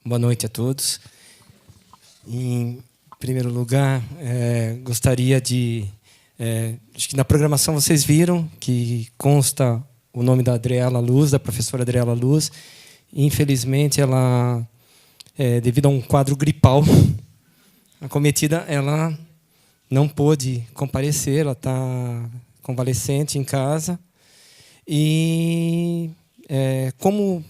Boa noite a todos. Em primeiro lugar, gostaria de... acho que na programação vocês viram que consta o nome da Adriela Luz, da professora Adriela Luz. Infelizmente, ela, devido a um quadro gripal acometida, ela não pôde comparecer, ela está convalescente em casa. E como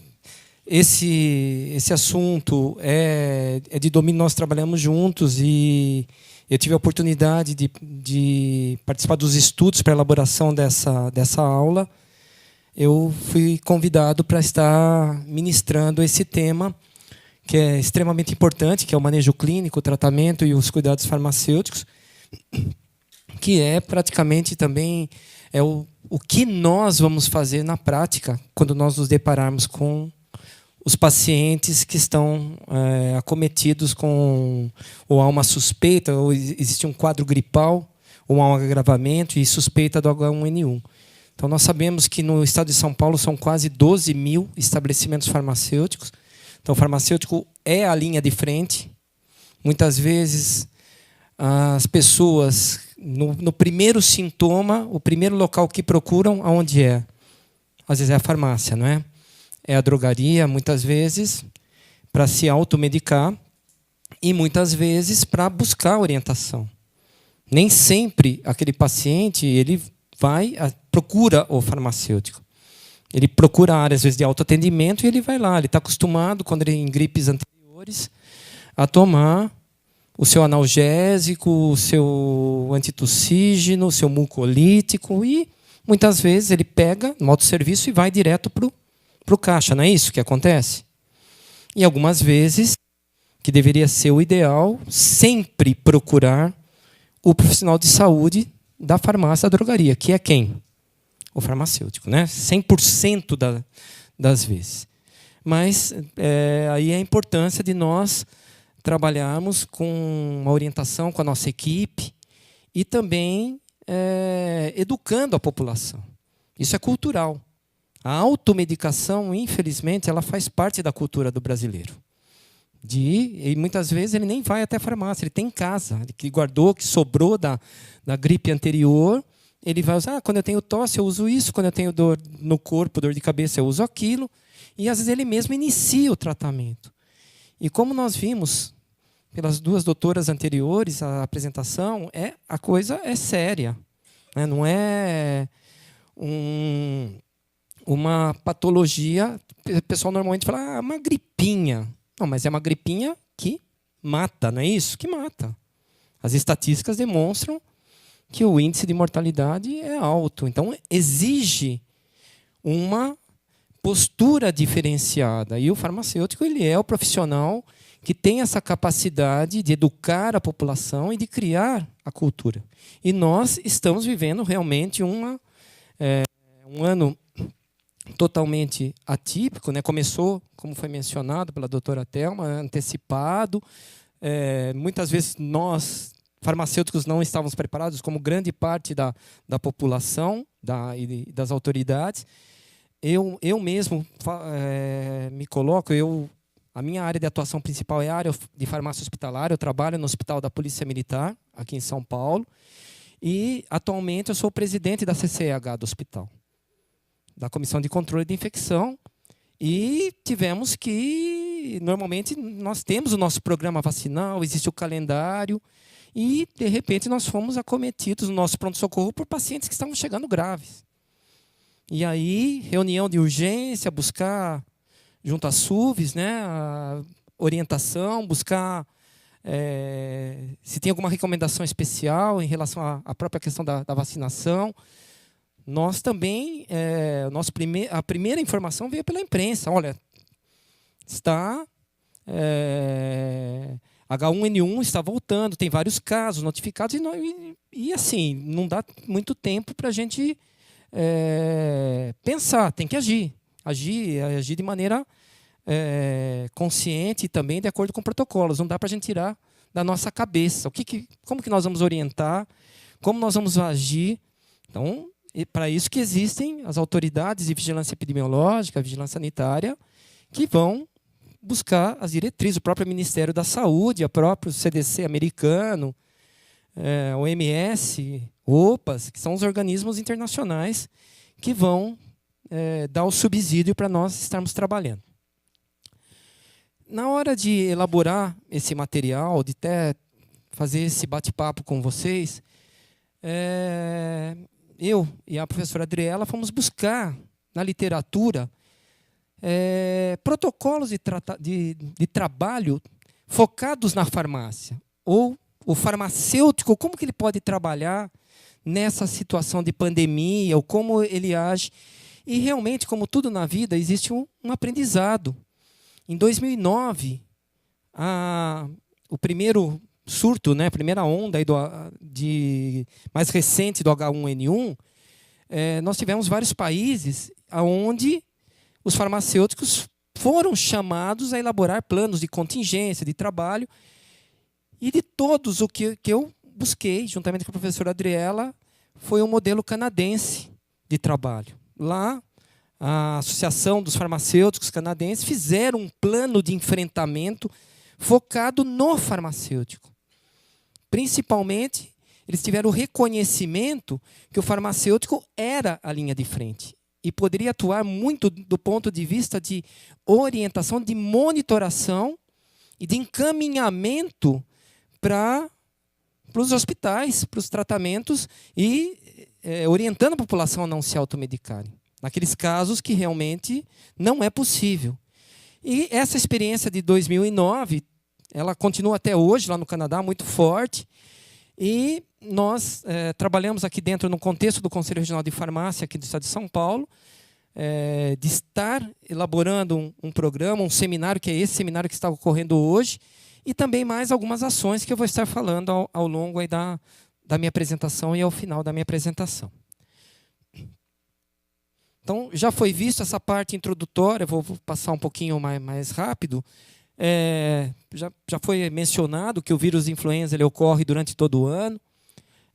esse assunto é de domínio, nós trabalhamos juntos e eu tive a oportunidade de participar dos estudos para a elaboração dessa aula. Eu fui convidado para estar ministrando esse tema, que é extremamente importante, que é o manejo clínico, o tratamento e os cuidados farmacêuticos, que é praticamente também o que nós vamos fazer na prática quando nós nos depararmos com os pacientes que estão acometidos com ou há uma suspeita, ou existe um quadro gripal, ou há um agravamento e suspeita do H1N1. Então, nós sabemos que no estado de São Paulo são quase 12 mil estabelecimentos farmacêuticos. Então, o farmacêutico é a linha de frente. Muitas vezes, as pessoas, no primeiro sintoma, o primeiro local que procuram, aonde é? Às vezes é a farmácia, não é? É a drogaria, muitas vezes, para se automedicar e, muitas vezes, para buscar orientação. Nem sempre aquele paciente ele procura o farmacêutico. Ele procura áreas, às vezes, de autoatendimento e ele vai lá. Ele está acostumado, quando ele em gripes anteriores, a tomar o seu analgésico, o seu antitussígeno, o seu mucolítico e, muitas vezes, ele pega no autosserviço e vai direto para o caixa, não é isso que acontece? E algumas vezes, que deveria ser o ideal, sempre procurar o profissional de saúde da farmácia, da drogaria, que é quem? O farmacêutico, né? 100% das vezes. Mas aí é a importância de nós trabalharmos com uma orientação com a nossa equipe e também educando a população. Isso é cultural. A automedicação, infelizmente, ela faz parte da cultura do brasileiro. E muitas vezes ele nem vai até a farmácia, ele tem em casa, que guardou, que sobrou da gripe anterior, ele vai usar, quando eu tenho tosse eu uso isso, quando eu tenho dor no corpo, dor de cabeça eu uso aquilo, e às vezes ele mesmo inicia o tratamento. E como nós vimos pelas duas doutoras anteriores, a apresentação, a coisa é séria, né? Não é uma patologia. O pessoal normalmente fala, uma gripinha. Não, mas é uma gripinha que mata, não é isso? Que mata. As estatísticas demonstram que o índice de mortalidade é alto. Então, exige uma postura diferenciada. E o farmacêutico ele é o profissional que tem essa capacidade de educar a população e de criar a cultura. E nós estamos vivendo realmente um ano totalmente atípico, né? Começou, como foi mencionado pela doutora Thelma, antecipado. Muitas vezes nós, farmacêuticos, não estávamos preparados, como grande parte da população e das autoridades. Eu mesmo me coloco, a minha área de atuação principal é a área de farmácia hospitalar. Eu trabalho no Hospital da Polícia Militar, aqui em São Paulo. E, atualmente, eu sou presidente da CCEH do hospital, da Comissão de Controle de Infecção, e tivemos que, normalmente, nós temos o nosso programa vacinal, existe o calendário, e, de repente, nós fomos acometidos no nosso pronto-socorro por pacientes que estavam chegando graves. E aí, reunião de urgência, buscar, junto às SUVs, né, a orientação, buscar se tem alguma recomendação especial em relação à própria questão da vacinação. Nós também, a primeira informação veio pela imprensa. Olha, H1N1 está voltando, tem vários casos notificados, e assim, não dá muito tempo para a gente pensar, tem que agir de maneira consciente e também de acordo com protocolos. Não dá para a gente tirar da nossa cabeça como que nós vamos orientar, como nós vamos agir. Então, para isso que existem as autoridades de vigilância epidemiológica, vigilância sanitária, que vão buscar as diretrizes, o próprio Ministério da Saúde, o próprio CDC americano, OMS, OPAS, que são os organismos internacionais que vão dar o subsídio para nós estarmos trabalhando. Na hora de elaborar esse material, de até fazer esse bate-papo com vocês, eu e a professora Adriela fomos buscar na literatura protocolos de trabalho focados na farmácia, ou o farmacêutico, como que ele pode trabalhar nessa situação de pandemia, ou como ele age. E realmente, como tudo na vida, existe um aprendizado. Em 2009, o primeiro surto, né, a primeira onda aí mais recente do H1N1, nós tivemos vários países onde os farmacêuticos foram chamados a elaborar planos de contingência, de trabalho. E de todos o que eu busquei, juntamente com a professora Adriela, foi um modelo canadense de trabalho. Lá, a Associação dos Farmacêuticos Canadenses fizeram um plano de enfrentamento focado no farmacêutico. Principalmente, eles tiveram o reconhecimento que o farmacêutico era a linha de frente e poderia atuar muito do ponto de vista de orientação, de monitoração e de encaminhamento para os hospitais, para os tratamentos e orientando a população a não se automedicarem. Naqueles casos que realmente não é possível. E essa experiência de 2009, ela continua até hoje lá no Canadá, muito forte. E nós trabalhamos aqui dentro, no contexto do Conselho Regional de Farmácia aqui do Estado de São Paulo, de estar elaborando um programa, um seminário, que é esse seminário que está ocorrendo hoje, e também mais algumas ações que eu vou estar falando ao longo aí da minha apresentação e ao final da minha apresentação. Então, já foi visto essa parte introdutória, vou passar um pouquinho mais rápido. Já foi mencionado que o vírus influenza ele ocorre durante todo o ano.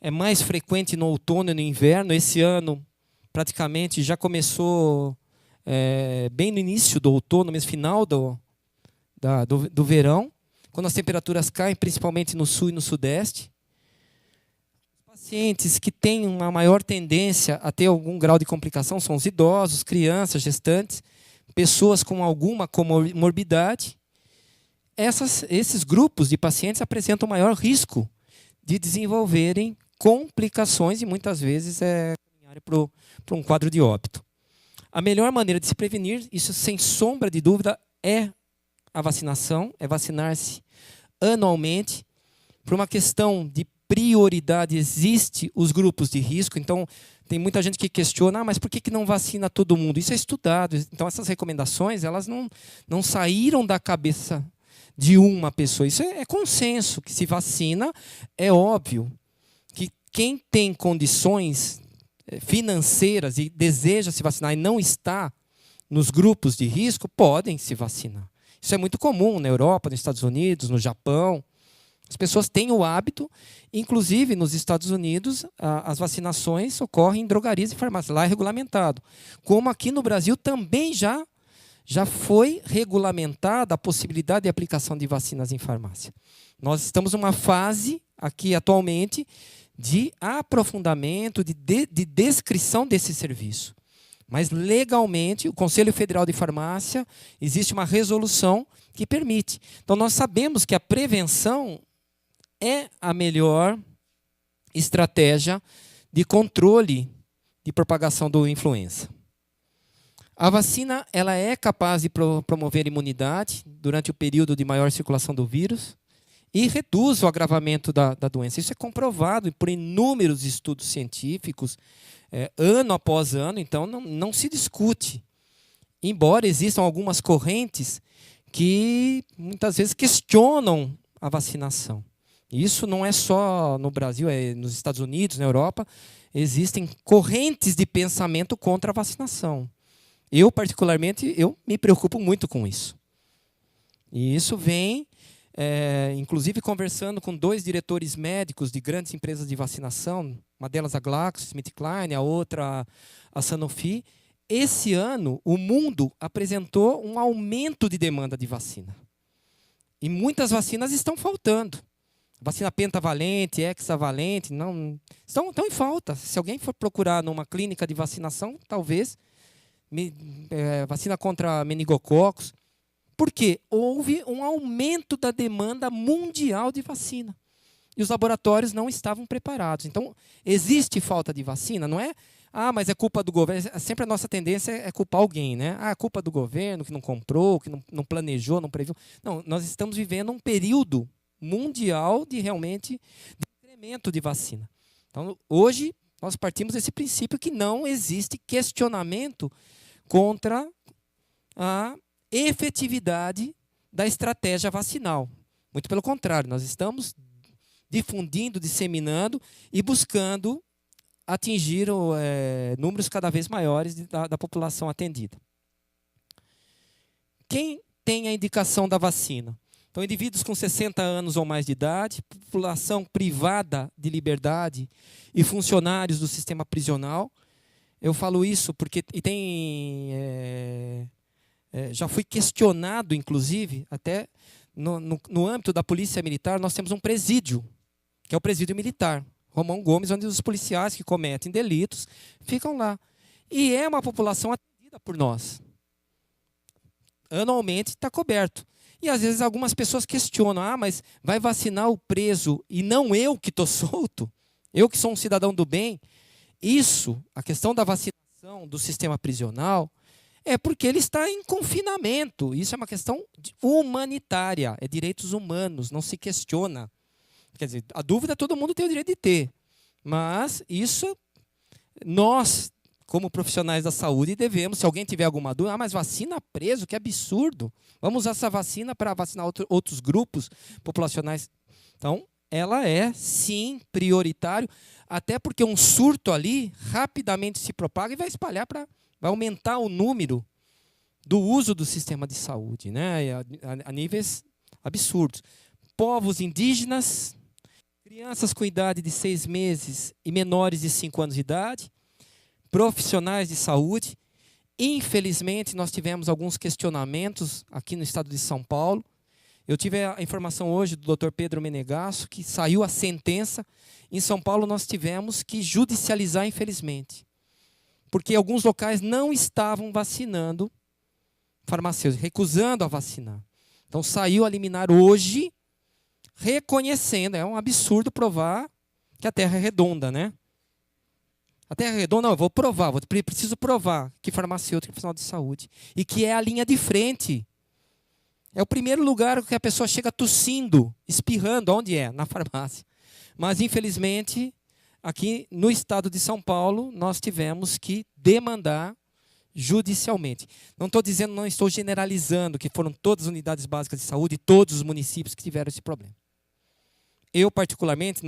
É mais frequente no outono e no inverno. Esse ano, praticamente, já começou bem no início do outono, mesmo final do verão, quando as temperaturas caem, principalmente no sul e no sudeste. Pacientes que têm uma maior tendência a ter algum grau de complicação são os idosos, crianças, gestantes, pessoas com alguma comorbidade. Esses grupos de pacientes apresentam maior risco de desenvolverem complicações e muitas vezes caminharem para um quadro de óbito. A melhor maneira de se prevenir, isso sem sombra de dúvida, é a vacinação, é vacinar-se anualmente. Por uma questão de prioridade, existem os grupos de risco. Então, tem muita gente que questiona, mas por que não vacina todo mundo? Isso é estudado. Então, essas recomendações elas não saíram da cabeça de uma pessoa. Isso é consenso, que se vacina, é óbvio que quem tem condições financeiras e deseja se vacinar e não está nos grupos de risco, podem se vacinar. Isso é muito comum na Europa, nos Estados Unidos, no Japão. As pessoas têm o hábito, inclusive nos Estados Unidos, as vacinações ocorrem em drogarias e farmácias. Lá é regulamentado. Como aqui no Brasil também já foi regulamentada a possibilidade de aplicação de vacinas em farmácia. Nós estamos numa fase aqui atualmente de aprofundamento, de descrição desse serviço. Mas legalmente, o Conselho Federal de Farmácia, existe uma resolução que permite. Então nós sabemos que a prevenção é a melhor estratégia de controle de propagação do influenza. A vacina ela é capaz de promover imunidade durante o período de maior circulação do vírus e reduz o agravamento da doença. Isso é comprovado por inúmeros estudos científicos, ano após ano, então não se discute. Embora existam algumas correntes que muitas vezes questionam a vacinação. Isso não é só no Brasil, é nos Estados Unidos, na Europa, existem correntes de pensamento contra a vacinação. Eu, particularmente, me preocupo muito com isso. E isso vem, inclusive, conversando com 2 diretores médicos de grandes empresas de vacinação, uma delas a GlaxoSmithKline, a outra a Sanofi. esse ano, o mundo apresentou um aumento de demanda de vacina. E muitas vacinas estão faltando. Vacina pentavalente, hexavalente, não, estão em falta. Se alguém for procurar numa clínica de vacinação, talvez, vacina contra meningococos. Porque houve um aumento da demanda mundial de vacina. E os laboratórios não estavam preparados. Então, existe falta de vacina, não é? Ah, mas é culpa do governo. Sempre a nossa tendência é culpar alguém, né? Ah, é culpa do governo que não comprou, que não planejou, não previu. Não, nós estamos vivendo um período mundial de realmente de incremento de vacina. Então, hoje, nós partimos desse princípio que não existe questionamento contra a efetividade da estratégia vacinal. Muito pelo contrário, nós estamos difundindo, disseminando e buscando atingir números cada vez maiores da população atendida. Quem tem a indicação da vacina? Então, indivíduos com 60 anos ou mais de idade, população privada de liberdade e funcionários do sistema prisional. Eu falo isso porque já fui questionado, inclusive, até no âmbito da Polícia Militar, nós temos um presídio, que é o presídio militar, Romão Gomes, onde os policiais que cometem delitos ficam lá. E é uma população atendida por nós. Anualmente está coberto. E às vezes algumas pessoas questionam, mas vai vacinar o preso e não eu que estou solto? Eu que sou um cidadão do bem? Isso, a questão da vacinação do sistema prisional, é porque ele está em confinamento. Isso é uma questão humanitária, é direitos humanos, não se questiona. Quer dizer, a dúvida todo mundo tem o direito de ter. Mas isso, nós, como profissionais da saúde, devemos, se alguém tiver alguma dúvida, mas vacina preso, que absurdo. Vamos usar essa vacina para vacinar outros grupos populacionais. Então, ela é, sim, prioritário, até porque um surto ali rapidamente se propaga e vai espalhar vai aumentar o número do uso do sistema de saúde, né? A níveis absurdos. Povos indígenas, crianças com idade de 6 meses e menores de 5 anos de idade, profissionais de saúde. Infelizmente, nós tivemos alguns questionamentos aqui no estado de São Paulo. Eu tive a informação hoje do Dr. Pedro Menegasso, que saiu a sentença. Em São Paulo, nós tivemos que judicializar, infelizmente. Porque alguns locais não estavam vacinando farmacêuticos, recusando a vacinar. Então, saiu a liminar hoje, reconhecendo. É um absurdo provar que a Terra é redonda, né? A Terra é redonda, não, eu vou provar, preciso provar que farmacêutico é profissional de saúde. E que é a linha de frente. É o primeiro lugar que a pessoa chega tossindo, espirrando. Onde é? Na farmácia. Mas, infelizmente, aqui no estado de São Paulo, nós tivemos que demandar judicialmente. Não estou dizendo, não estou generalizando que foram todas as unidades básicas de saúde, todos os municípios que tiveram esse problema. Eu, particularmente,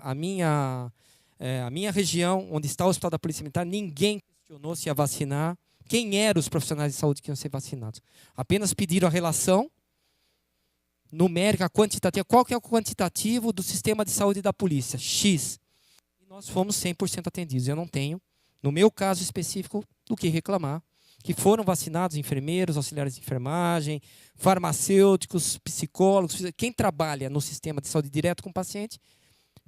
a minha região, onde está o Hospital da Polícia Militar, ninguém questionou se ia vacinar. Quem eram os profissionais de saúde que iam ser vacinados? Apenas pediram a relação numérica, quantitativa. Qual que é o quantitativo do sistema de saúde da polícia? X. E nós fomos 100% atendidos. Eu não tenho, no meu caso específico, do que reclamar. Que foram vacinados enfermeiros, auxiliares de enfermagem, farmacêuticos, psicólogos. Quem trabalha no sistema de saúde direto com o paciente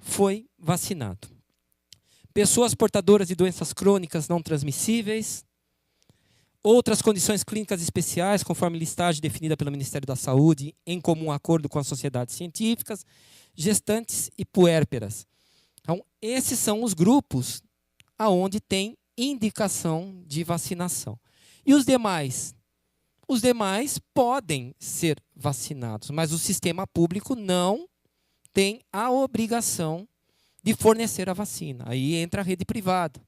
foi vacinado. Pessoas portadoras de doenças crônicas não transmissíveis. Outras condições clínicas especiais, conforme listagem definida pelo Ministério da Saúde, em comum acordo com as sociedades científicas, gestantes e puérperas. Então, esses são os grupos aonde tem indicação de vacinação. E os demais? Os demais podem ser vacinados, mas o sistema público não tem a obrigação de fornecer a vacina. Aí entra a rede privada.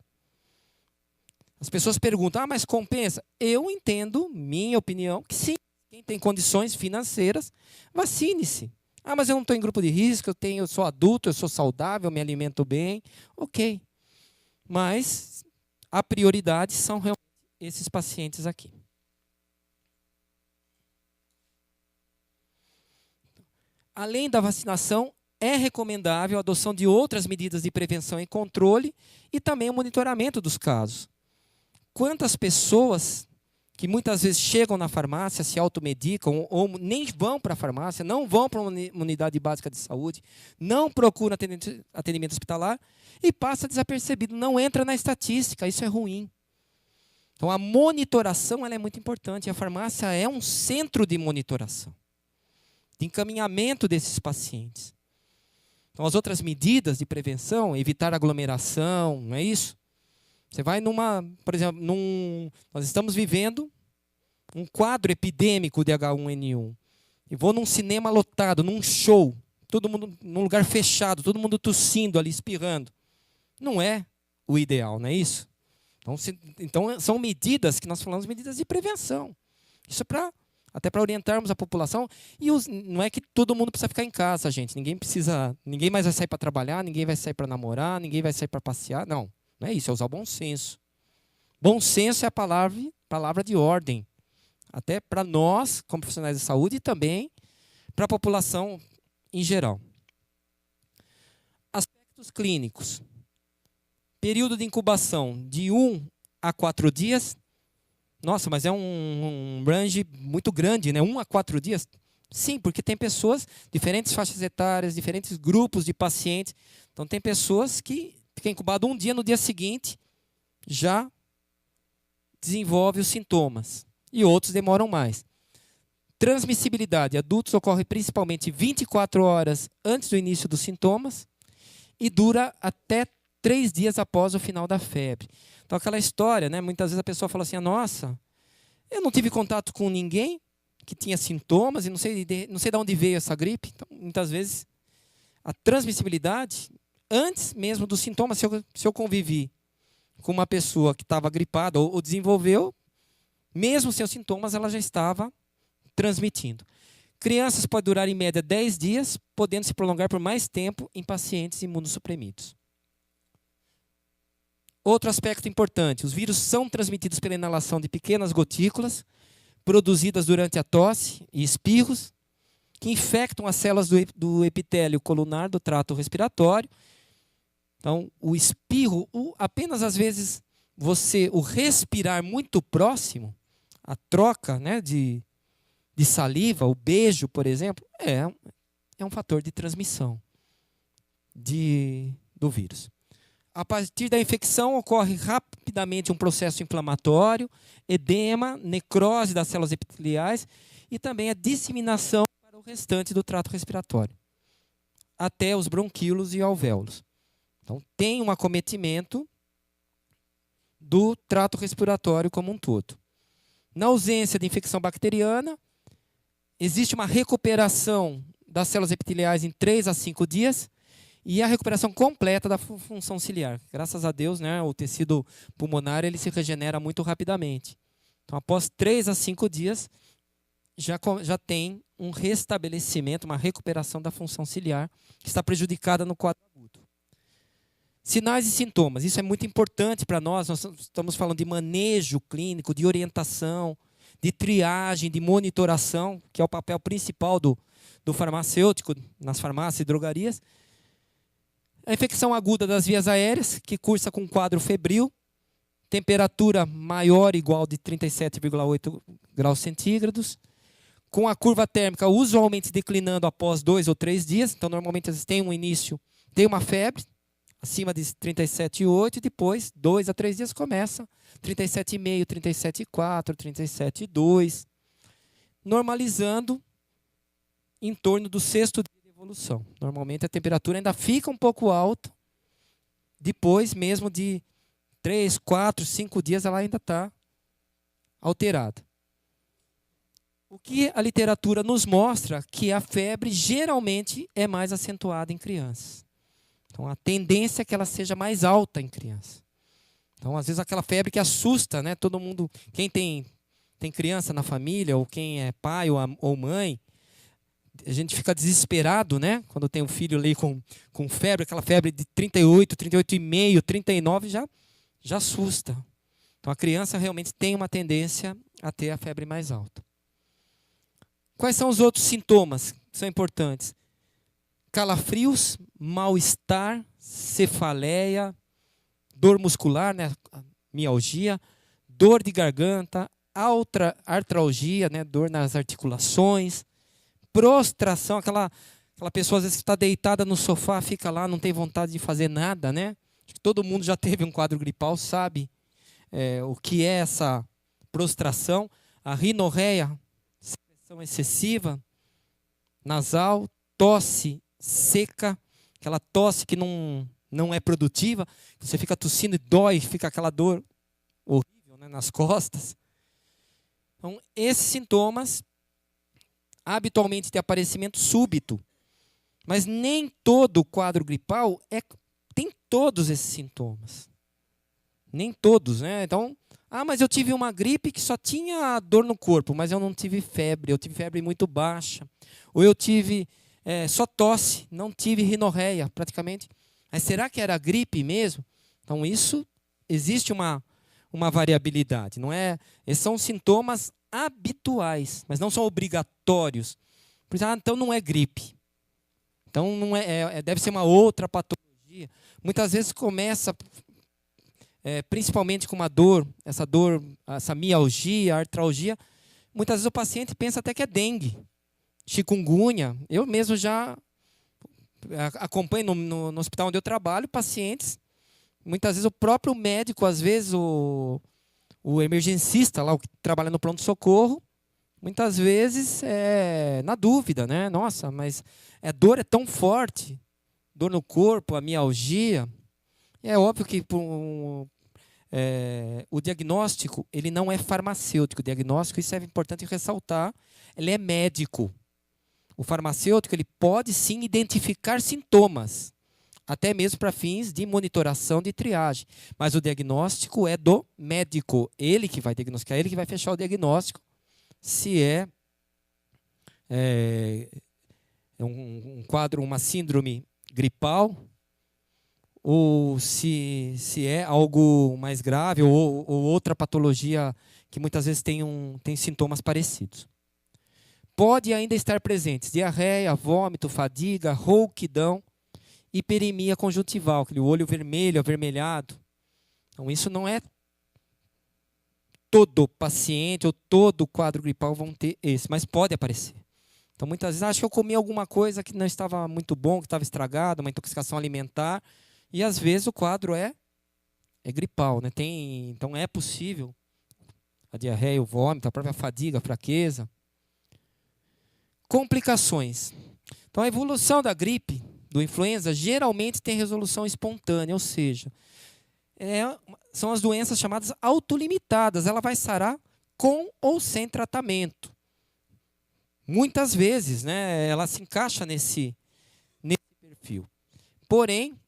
As pessoas perguntam, mas compensa? Eu entendo, minha opinião, que sim. Quem tem condições financeiras, vacine-se. Mas eu não estou em grupo de risco, eu sou adulto, eu sou saudável, me alimento bem. Ok. Mas a prioridade são realmente esses pacientes aqui. Além da vacinação, é recomendável a adoção de outras medidas de prevenção e controle e também o monitoramento dos casos. quantas pessoas que muitas vezes chegam na farmácia, se automedicam, ou nem vão para a farmácia, não vão para uma unidade básica de saúde, não procuram atendimento hospitalar e passa desapercebido, não entra na estatística, isso é ruim. Então, a monitoração ela é muito importante, a farmácia é um centro de monitoração, de encaminhamento desses pacientes. Então, as outras medidas de prevenção, evitar aglomeração, não é isso? Você vai por exemplo, nós estamos vivendo um quadro epidêmico de H1N1. E vou num cinema lotado, num show, todo mundo num lugar fechado, todo mundo tossindo ali, espirrando. Não é o ideal, não é isso? Então são medidas que nós falamos, medidas de prevenção. Isso é até para orientarmos a população. E não é que todo mundo precisa ficar em casa, gente. Ninguém mais vai sair para trabalhar, ninguém vai sair para namorar, ninguém vai sair para passear. Não. Não é isso, é usar o bom senso. Bom senso é a palavra de ordem. Até para nós, como profissionais de saúde, e também para a população em geral. Aspectos clínicos. Período de incubação de 1 a 4 dias. Nossa, mas é um range muito grande, né? 1 a 4 dias? Sim, porque tem pessoas, diferentes faixas etárias, diferentes grupos de pacientes. Então, tem pessoas que fica incubado um dia, no dia seguinte já desenvolve os sintomas. E outros demoram mais. Transmissibilidade. Adultos ocorre principalmente 24 horas antes do início dos sintomas e dura até 3 dias após o final da febre. Então, aquela história, né? Muitas vezes a pessoa fala assim, nossa, eu não tive contato com ninguém que tinha sintomas e não sei de onde veio essa gripe. Então, muitas vezes, a transmissibilidade... Antes mesmo dos sintomas, se eu convivi com uma pessoa que estava gripada ou desenvolveu, mesmo sem os sintomas, ela já estava transmitindo. Crianças podem durar em média 10 dias, podendo se prolongar por mais tempo em pacientes imunossuprimidos. Outro aspecto importante, os vírus são transmitidos pela inalação de pequenas gotículas, produzidas durante a tosse e espirros, que infectam as células do epitélio colunar do trato respiratório. Então, o espirro, apenas às vezes o respirar muito próximo, a troca, né, de saliva, o beijo, por exemplo, é um fator de transmissão do vírus. A partir da infecção, ocorre rapidamente um processo inflamatório, edema, necrose das células epiteliais e também a disseminação para o restante do trato respiratório, até os bronquíolos e alvéolos. Então, tem um acometimento do trato respiratório como um todo. Na ausência de infecção bacteriana, existe uma recuperação das células epiteliais em 3 a 5 dias e a recuperação completa da função ciliar. Graças a Deus, né, o tecido pulmonar ele se regenera muito rapidamente. Então, após 3 a 5 dias, já tem um restabelecimento, uma recuperação da função ciliar, que está prejudicada no quadro agudo. Sinais e sintomas. Isso é muito importante para nós. Nós estamos falando de manejo clínico, de orientação, de triagem, de monitoração, que é o papel principal do farmacêutico nas farmácias e drogarias. A infecção aguda das vias aéreas, que cursa com quadro febril, temperatura maior ou igual de 37,8 graus centígrados, com a curva térmica usualmente declinando após 2 ou 3 dias. Então, normalmente, eles têm um início, tem uma febre, acima de 37,8 e depois, 2 a 3 dias, começa 37,5, 37,4, 37,2, normalizando em torno do 6º dia de evolução. Normalmente a temperatura ainda fica um pouco alta, depois mesmo de 3, 4, 5 dias ela ainda está alterada. O que a literatura nos mostra que a febre geralmente é mais acentuada em crianças. Então, a tendência é que ela seja mais alta em criança. Então, às vezes, aquela febre que assusta, né? Todo mundo, quem tem criança na família, ou quem é pai ou mãe, a gente fica desesperado, né? Quando tem um filho ali com febre, aquela febre de 38, 38,5, 39, já assusta. Então, a criança realmente tem uma tendência a ter a febre mais alta. Quais são os outros sintomas que são importantes? Calafrios, mal-estar, cefaleia, dor muscular, né, mialgia, dor de garganta, artralgia, né, dor nas articulações, prostração, aquela pessoa às vezes que está deitada no sofá, fica lá, não tem vontade de fazer nada, né? Acho que todo mundo já teve um quadro gripal, sabe o que é essa prostração. A rinorreia, secreção excessiva, nasal, tosse seca, aquela tosse que não é produtiva, você fica tossindo e dói, fica aquela dor horrível, né, nas costas. Então, esses sintomas habitualmente têm aparecimento súbito, mas nem todo quadro gripal tem todos esses sintomas. Nem todos, né? Então, mas eu tive uma gripe que só tinha dor no corpo, mas eu não tive febre, eu tive febre muito baixa. Ou eu tive só tosse, não tive rinorreia, praticamente. Mas será que era gripe mesmo? Então, isso existe uma variabilidade, não é? Esses são sintomas habituais, mas não são obrigatórios. Por isso, então não é gripe. Então não deve ser uma outra patologia. Muitas vezes começa principalmente com uma dor, essa mialgia, artralgia. Muitas vezes o paciente pensa até que é dengue, chikungunya. Eu mesmo já acompanho no hospital onde eu trabalho pacientes. Muitas vezes o próprio médico, às vezes o emergencista, lá, o que trabalha no pronto-socorro, muitas vezes na dúvida, né? Nossa, mas a dor é tão forte, dor no corpo, a mialgia. É óbvio que o diagnóstico ele não é farmacêutico. O diagnóstico, isso é importante ressaltar, ele é médico. O farmacêutico ele pode sim identificar sintomas, até mesmo para fins de monitoração de triagem. Mas o diagnóstico é do médico. Ele que vai diagnosticar, ele que vai fechar o diagnóstico se é um quadro, uma síndrome gripal, ou se é algo mais grave, ou outra patologia que muitas vezes tem sintomas parecidos. Pode ainda estar presentes diarreia, vômito, fadiga, rouquidão, hiperemia conjuntival, aquele olho vermelho, avermelhado. Então, isso não é todo paciente ou todo quadro gripal vão ter esse, mas pode aparecer. Então, muitas vezes, acho que eu comi alguma coisa que não estava muito bom, que estava estragada, uma intoxicação alimentar, e às vezes o quadro é gripal, né? Então, é possível a diarreia, o vômito, a própria fadiga, a fraqueza. Complicações. Então, a evolução da gripe, do influenza, geralmente tem resolução espontânea, ou seja, são as doenças chamadas autolimitadas. Ela vai sarar com ou sem tratamento. Muitas vezes, né, ela se encaixa nesse perfil. Porém,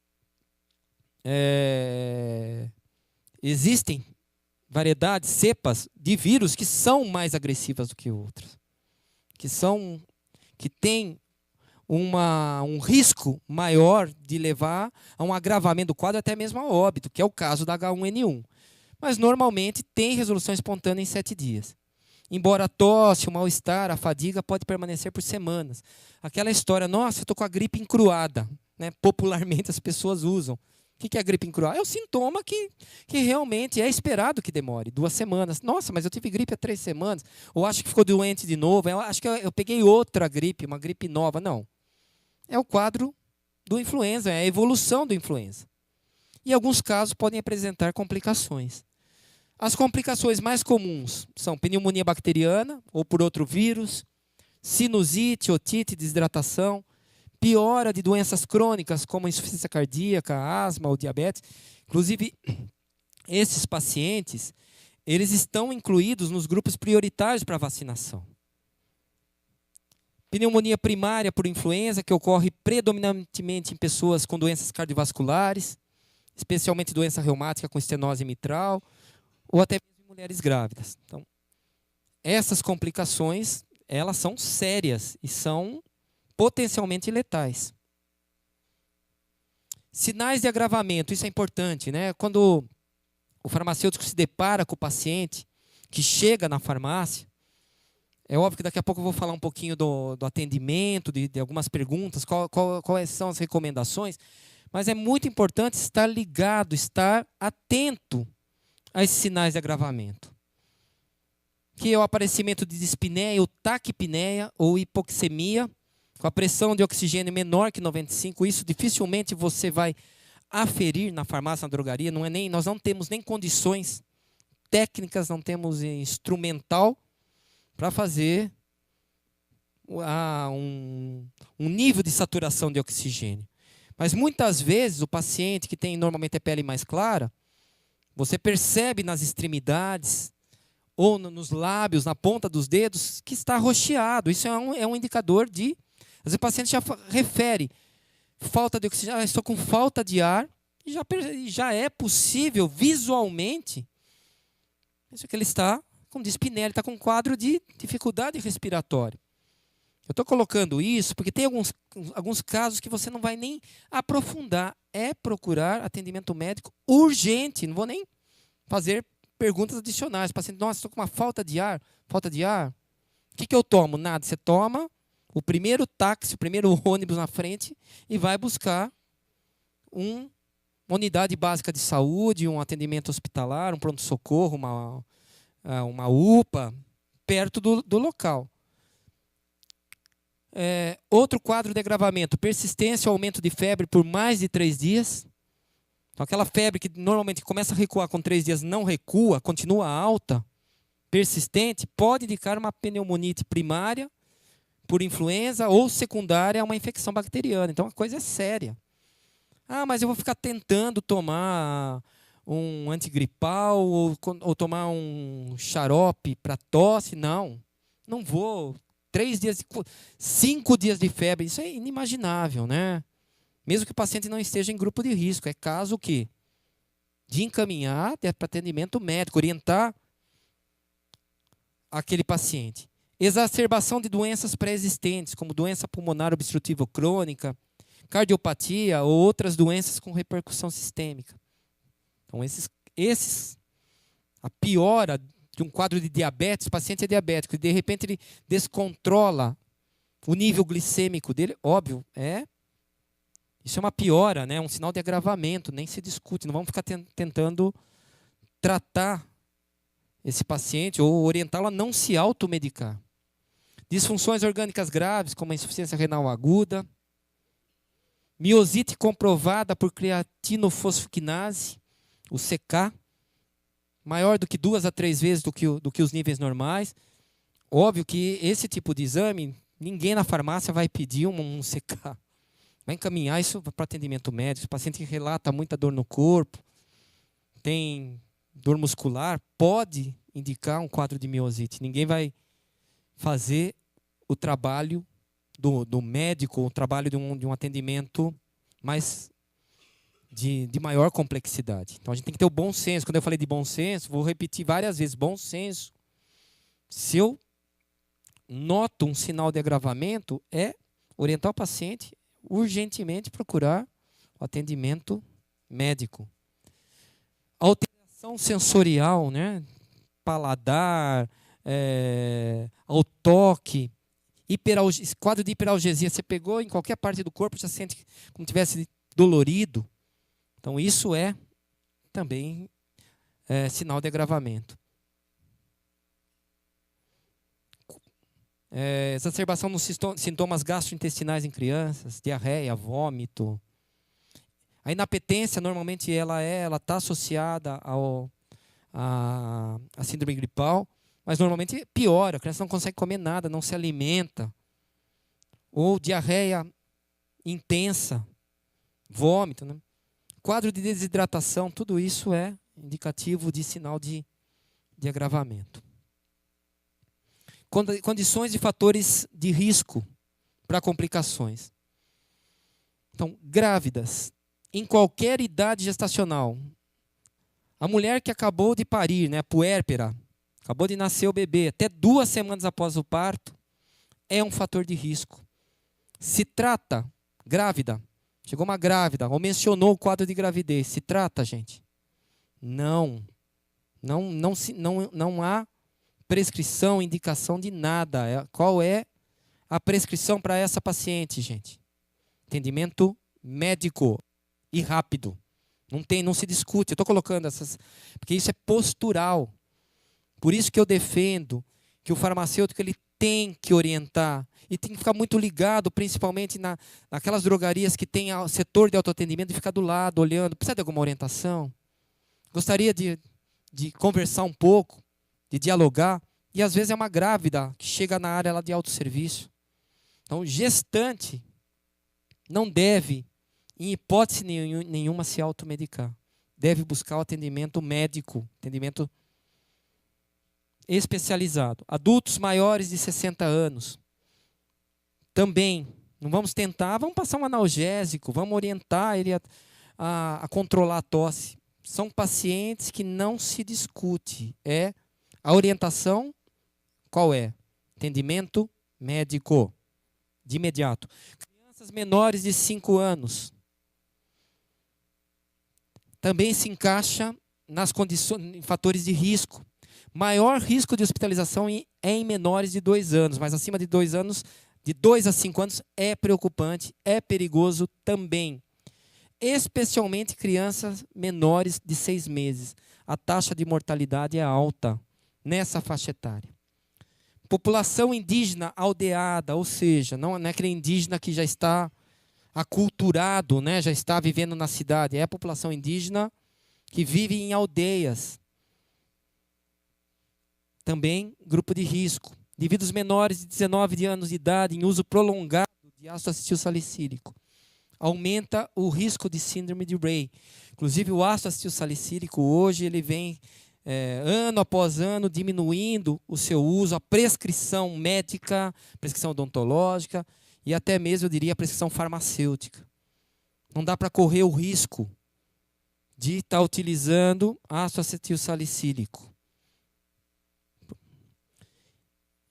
existem variedades, cepas de vírus que são mais agressivas do que outras. Que têm um risco maior de levar a um agravamento do quadro, até mesmo a óbito, que é o caso da H1N1. Mas, normalmente, tem resolução espontânea em 7 dias. Embora a tosse, o mal-estar, a fadiga pode permanecer por semanas. Aquela história, nossa, eu estou com a gripe encruada, né? Popularmente as pessoas usam. O que é a gripe encruada? É o sintoma que realmente é esperado que demore 2 semanas. Nossa, mas eu tive gripe há 3 semanas. Ou acho que ficou doente de novo. Eu acho que eu peguei outra gripe, uma gripe nova. Não. É o quadro do influenza, é a evolução do influenza. E em alguns casos podem apresentar complicações. As complicações mais comuns são pneumonia bacteriana ou por outro vírus, sinusite, otite, desidratação, piora de doenças crônicas como insuficiência cardíaca, asma ou diabetes. Inclusive, esses pacientes, eles estão incluídos nos grupos prioritários para vacinação. Pneumonia primária por influenza, que ocorre predominantemente em pessoas com doenças cardiovasculares, especialmente doença reumática com estenose mitral, ou até mesmo em mulheres grávidas. Então, essas complicações, elas são sérias e são potencialmente letais. Sinais de agravamento, isso é importante, né? Quando o farmacêutico se depara com o paciente que chega na farmácia, é óbvio que daqui a pouco eu vou falar um pouquinho do atendimento, de algumas perguntas, quais são as recomendações, mas é muito importante estar ligado, estar atento a esses sinais de agravamento, que é o aparecimento de dispneia ou taquipneia ou hipoxemia, com a pressão de oxigênio menor que 95. Isso dificilmente você vai aferir na farmácia, na drogaria. Nós não temos nem condições técnicas, não temos instrumental para fazer um nível de saturação de oxigênio. Mas muitas vezes o paciente que tem normalmente a pele mais clara, você percebe nas extremidades ou nos lábios, na ponta dos dedos, que está roxeado. Isso é um indicador de... Às vezes o paciente já refere falta de oxigênio, estou com falta de ar, e já é possível visualmente isso que ele está com dispneia, ele está com um quadro de dificuldade respiratória. Eu estou colocando isso porque tem alguns casos que você não vai nem aprofundar. É procurar atendimento médico urgente. Não vou nem fazer perguntas adicionais. O paciente, nossa, estou com uma falta de ar. Falta de ar? O que eu tomo? Nada. Você toma o primeiro táxi, o primeiro ônibus na frente e vai buscar uma unidade básica de saúde, um atendimento hospitalar, um pronto-socorro, uma UPA, perto do local. Outro quadro de agravamento, persistência ou aumento de febre por mais de 3 dias. Então, aquela febre que normalmente começa a recuar com 3 dias, não recua, continua alta, persistente, pode indicar uma pneumonite primária por influenza ou secundária a uma infecção bacteriana. Então, a coisa é séria. Ah, mas eu vou ficar tentando tomar um antigripal ou tomar um xarope para tosse. Não vou. 3 dias, 5 dias de febre, isso é inimaginável, né? Mesmo que o paciente não esteja em grupo de risco. É caso que de encaminhar para atendimento médico, orientar aquele paciente. Exacerbação de doenças pré-existentes, como doença pulmonar obstrutiva crônica, cardiopatia ou outras doenças com repercussão sistêmica. Então, a piora de um quadro de diabetes, o paciente é diabético, e de repente ele descontrola o nível glicêmico dele, óbvio, isso é uma piora, né? Um sinal de agravamento, nem se discute. Não vamos ficar tentando tratar esse paciente ou orientá-lo a não se automedicar. Disfunções orgânicas graves, como a insuficiência renal aguda, miosite comprovada por creatinofosfoquinase, o CK, maior do que 2 a 3 vezes do que os níveis normais. Óbvio que esse tipo de exame, ninguém na farmácia vai pedir um CK. Vai encaminhar isso para atendimento médico. Se o paciente relata muita dor no corpo, tem dor muscular, pode indicar um quadro de miosite. Ninguém vai fazer o trabalho do médico, o trabalho de um atendimento mais de maior complexidade. Então a gente tem que ter o bom senso. Quando eu falei de bom senso, vou repetir várias vezes, bom senso. Se eu noto um sinal de agravamento, é orientar o paciente urgentemente procurar o atendimento médico. Alteração sensorial, né? Paladar, ao toque, quadro de hiperalgesia. Você pegou em qualquer parte do corpo, já sente como se tivesse dolorido. Então, isso é também sinal de agravamento. Exacerbação nos sintomas gastrointestinais em crianças, diarreia, vômito. A inapetência, normalmente, ela está associada à síndrome gripal, mas normalmente piora. A criança não consegue comer nada, não se alimenta. Ou diarreia intensa, vômito, né? Quadro de desidratação, tudo isso é indicativo de sinal de agravamento. Condições e fatores de risco para complicações. Então, grávidas, em qualquer idade gestacional. A mulher que acabou de parir, né, puérpera, acabou de nascer o bebê, até 2 semanas após o parto, é um fator de risco. Se trata, grávida, chegou uma grávida, ou mencionou o quadro de gravidez, se trata, gente? Não há prescrição, indicação de nada. Qual é a prescrição para essa paciente, gente? Atendimento médico e rápido. Não se discute. Eu estou colocando essas, porque isso é postural. Por isso que eu defendo que o farmacêutico ele tem que orientar e tem que ficar muito ligado, principalmente naquelas drogarias que tem o setor de autoatendimento, e ficar do lado, olhando. Precisa de alguma orientação? Gostaria de conversar um pouco, de dialogar. E às vezes é uma grávida que chega na área lá de autosserviço. Então, gestante não deve, em hipótese nenhuma, se automedicar. Deve buscar o atendimento médico, atendimento especializado. Adultos maiores de 60 anos. Também, não vamos tentar, vamos passar um analgésico, vamos orientar ele a controlar a tosse. São pacientes que não se discute. A orientação, qual é? Atendimento médico, de imediato. Crianças menores de 5 anos. Também se encaixa nas condições, em fatores de risco. Maior risco de hospitalização é em menores de 2 anos, mas acima de 2 anos, de 2 a 5 anos, é preocupante, é perigoso também. Especialmente crianças menores de 6 meses. A taxa de mortalidade é alta nessa faixa etária. População indígena aldeada, ou seja, não é aquele indígena que já está aculturado, né, já está vivendo na cidade. É a população indígena que vive em aldeias. Também grupo de risco. Indivíduos menores de 19 anos de idade em uso prolongado de ácido acetil salicílico. Aumenta o risco de síndrome de Rey. Inclusive, o ácido acetil salicílico hoje ele vem ano após ano diminuindo o seu uso, a prescrição médica, prescrição odontológica e até mesmo, eu diria, a prescrição farmacêutica. Não dá para correr o risco de estar utilizando ácido acetil salicílico.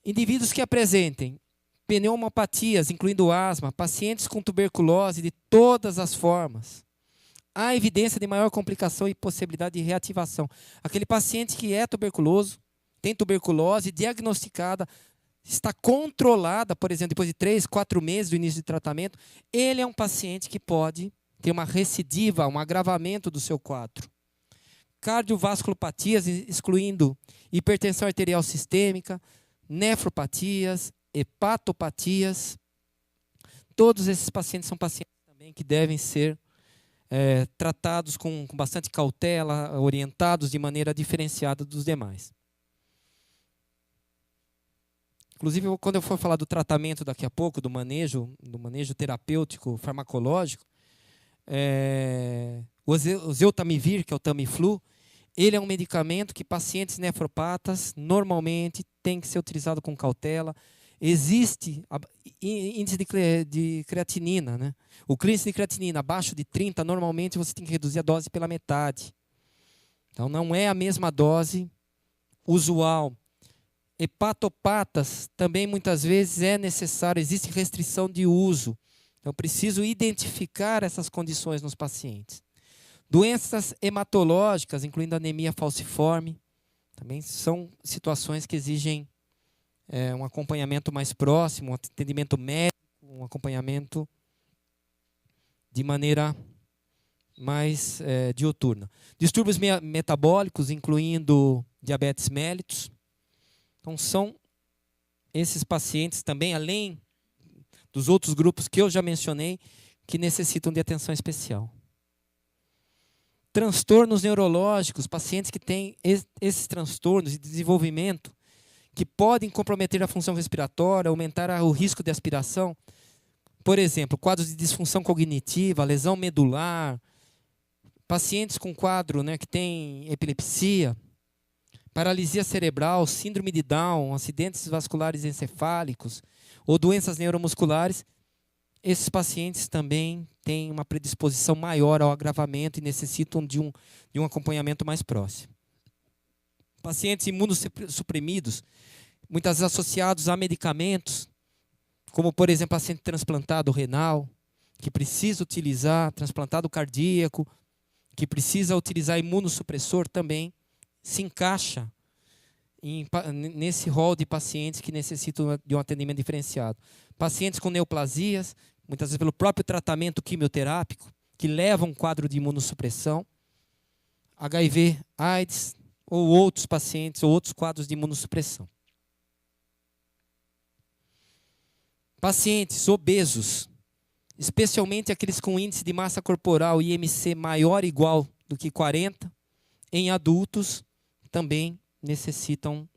Indivíduos que apresentem pneumopatias, incluindo asma, pacientes com tuberculose de todas as formas. Há evidência de maior complicação e possibilidade de reativação. Aquele paciente que é tuberculoso, tem tuberculose diagnosticada, está controlada, por exemplo, depois de 3, 4 meses do início do tratamento, ele é um paciente que pode ter uma recidiva, um agravamento do seu quadro. Cardiovasculopatias, excluindo hipertensão arterial sistêmica, nefropatias, hepatopatias. Todos esses pacientes são pacientes também que devem ser tratados com bastante cautela, orientados de maneira diferenciada dos demais. Inclusive, quando eu for falar do tratamento daqui a pouco, do manejo terapêutico farmacológico, o Zeltamivir, que é o Tamiflu, ele é um medicamento que pacientes nefropatas normalmente tem que ser utilizado com cautela. Existe índice de creatinina, né? O índice de creatinina abaixo de 30, normalmente você tem que reduzir a dose pela metade. Então não é a mesma dose usual. Hepatopatas também muitas vezes é necessário, existe restrição de uso. Então preciso identificar essas condições nos pacientes. Doenças hematológicas, incluindo anemia falciforme, também são situações que exigem um acompanhamento mais próximo, um atendimento médico, um acompanhamento de maneira mais diuturna. Distúrbios metabólicos, incluindo diabetes mellitus. Então, são esses pacientes também, além dos outros grupos que eu já mencionei, que necessitam de atenção especial. Transtornos neurológicos, pacientes que têm esses transtornos de desenvolvimento, que podem comprometer a função respiratória, aumentar o risco de aspiração. Por exemplo, quadros de disfunção cognitiva, lesão medular, pacientes com quadro, que tem epilepsia, paralisia cerebral, síndrome de Down, acidentes vasculares encefálicos ou doenças neuromusculares, esses pacientes também têm uma predisposição maior ao agravamento e necessitam de um acompanhamento mais próximo. Pacientes imunossuprimidos, muitas vezes associados a medicamentos, como, por exemplo, paciente transplantado renal, que precisa utilizar transplantado cardíaco, que precisa utilizar imunossupressor também, se encaixa nesse rol de pacientes que necessitam de um atendimento diferenciado. Pacientes com neoplasias, muitas vezes pelo próprio tratamento quimioterápico, que leva a um quadro de imunossupressão, HIV, AIDS ou outros pacientes ou outros quadros de imunossupressão. Pacientes obesos, especialmente aqueles com índice de massa corporal IMC maior ou igual do que 40, em adultos, também necessitam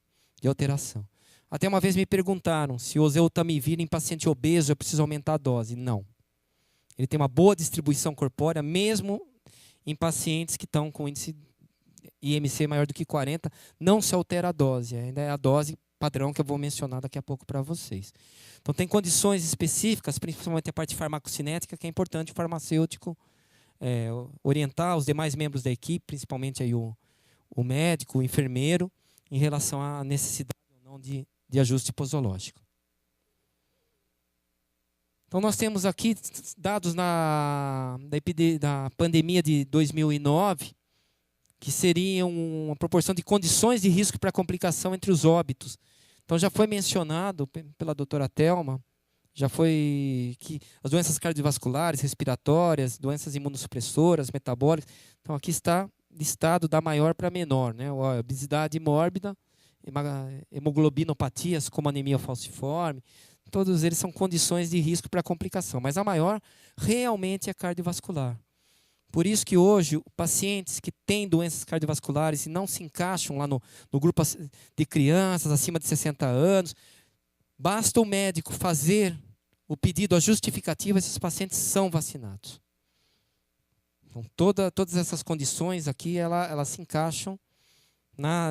de alteração. Até uma vez me perguntaram se o oseltamivir em paciente obeso eu preciso aumentar a dose. Não. Ele tem uma boa distribuição corpórea, mesmo em pacientes que estão com índice IMC maior do que 40, não se altera a dose. Ainda é a dose padrão que eu vou mencionar daqui a pouco para vocês. Então, tem condições específicas, principalmente a parte farmacocinética, que é importante o farmacêutico orientar os demais membros da equipe, principalmente aí o médico, o enfermeiro, em relação à necessidade ou não de ajuste posológico. Então, nós temos aqui dados da pandemia de 2009, que seriam uma proporção de condições de risco para complicação entre os óbitos. Então, já foi mencionado pela doutora Thelma, já foi que as doenças cardiovasculares, respiratórias, doenças imunossupressoras, metabólicas. Então, aqui está listado da maior para menor, né? Obesidade mórbida, hemoglobinopatias como anemia falciforme, todos eles são condições de risco para complicação, mas a maior realmente é cardiovascular. Por isso que hoje, pacientes que têm doenças cardiovasculares e não se encaixam lá no grupo de crianças acima de 60 anos, basta o médico fazer o pedido, a justificativa, esses pacientes são vacinados. Então, todas essas condições aqui, elas se encaixam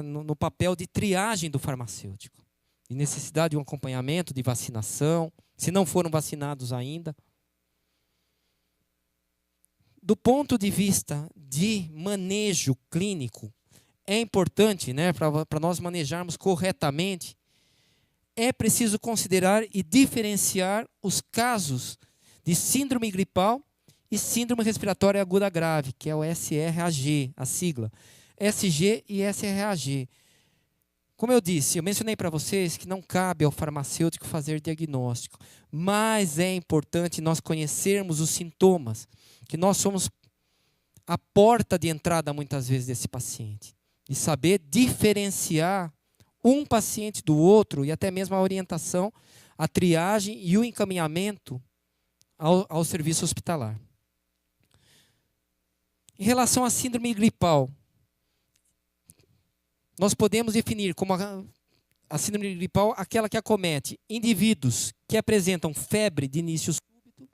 no papel de triagem do farmacêutico. De necessidade de um acompanhamento, de vacinação, se não foram vacinados ainda. Do ponto de vista de manejo clínico, é importante, né, para nós manejarmos corretamente, é preciso considerar e diferenciar os casos de síndrome gripal e síndrome respiratória aguda grave, que é o SRAG, a sigla. SG e SRAG. Como eu disse, eu mencionei para vocês que não cabe ao farmacêutico fazer diagnóstico, mas é importante nós conhecermos os sintomas, que nós somos a porta de entrada, muitas vezes, desse paciente. E saber diferenciar um paciente do outro e até mesmo a orientação, a triagem e o encaminhamento ao serviço hospitalar. Em relação à síndrome gripal, nós podemos definir como a síndrome gripal aquela que acomete indivíduos que apresentam febre de início súbito,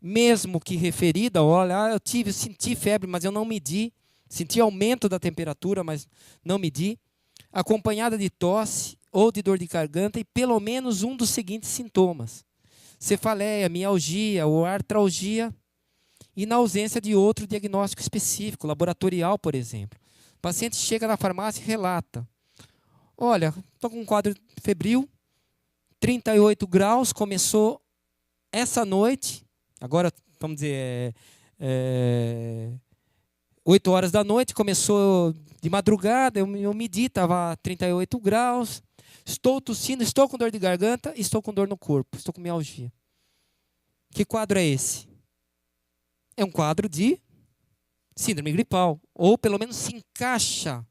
mesmo que referida, olha, eu senti febre, mas eu não medi, senti aumento da temperatura, mas não medi, acompanhada de tosse ou de dor de garganta e pelo menos um dos seguintes sintomas: cefaleia, mialgia ou artralgia, e na ausência de outro diagnóstico específico, laboratorial, por exemplo. O paciente chega na farmácia e relata: olha, estou com um quadro febril, 38 graus, começou essa noite, agora, vamos dizer, 8 horas da noite, começou de madrugada, eu medi, estava 38 graus, estou tossindo, estou com dor de garganta, estou com dor no corpo, estou com mialgia. Que quadro é esse? É um quadro de síndrome gripal, ou pelo menos se encaixa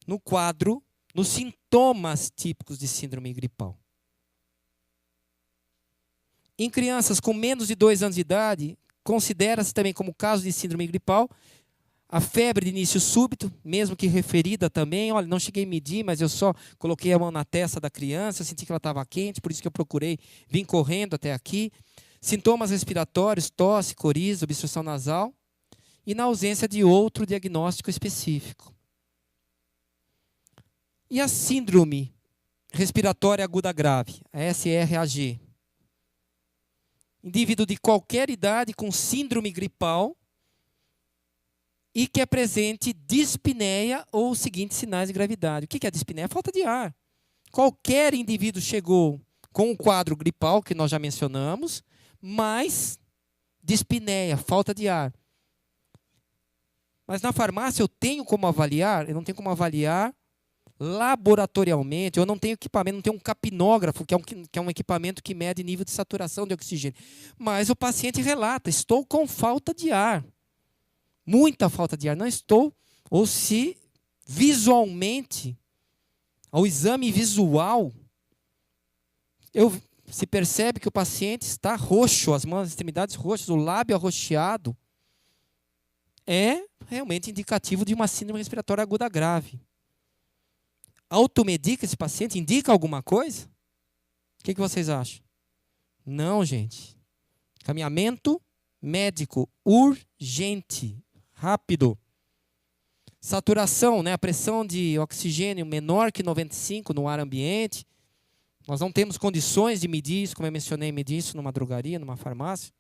no quadro, nos sintomas típicos de síndrome gripal. Em crianças com menos de 2 anos de idade, considera-se também como caso de síndrome gripal a febre de início súbito, mesmo que referida também. Olha, não cheguei a medir, mas eu só coloquei a mão na testa da criança, eu senti que ela estava quente, por isso que eu procurei vir correndo até aqui. Sintomas respiratórios, tosse, coriza, obstrução nasal, e na ausência de outro diagnóstico específico. E a síndrome respiratória aguda grave, a SRAG? Indivíduo de qualquer idade com síndrome gripal e que apresente dispneia ou os seguintes sinais de gravidade. O que é a dispneia? Falta de ar. Qualquer indivíduo chegou com um quadro gripal, que nós já mencionamos, mas dispneia, falta de ar. Mas na farmácia eu tenho como avaliar? Eu não tenho como avaliar laboratorialmente, eu não tenho equipamento, não tenho um capnógrafo, que é um equipamento que mede nível de saturação de oxigênio. Mas o paciente relata: estou com falta de ar. Muita falta de ar. Não estou ou se visualmente, ao exame visual, se percebe que o paciente está roxo, as mãos, as extremidades roxas, o lábio arroxeado, é realmente indicativo de uma síndrome respiratória aguda grave. Automedica esse paciente? Indica alguma coisa? O que vocês acham? Não, gente. Encaminhamento médico urgente, rápido. Saturação, né? A pressão de oxigênio menor que 95 no ar ambiente. Nós não temos condições de medir isso, como eu mencionei, medir isso numa drogaria, numa farmácia.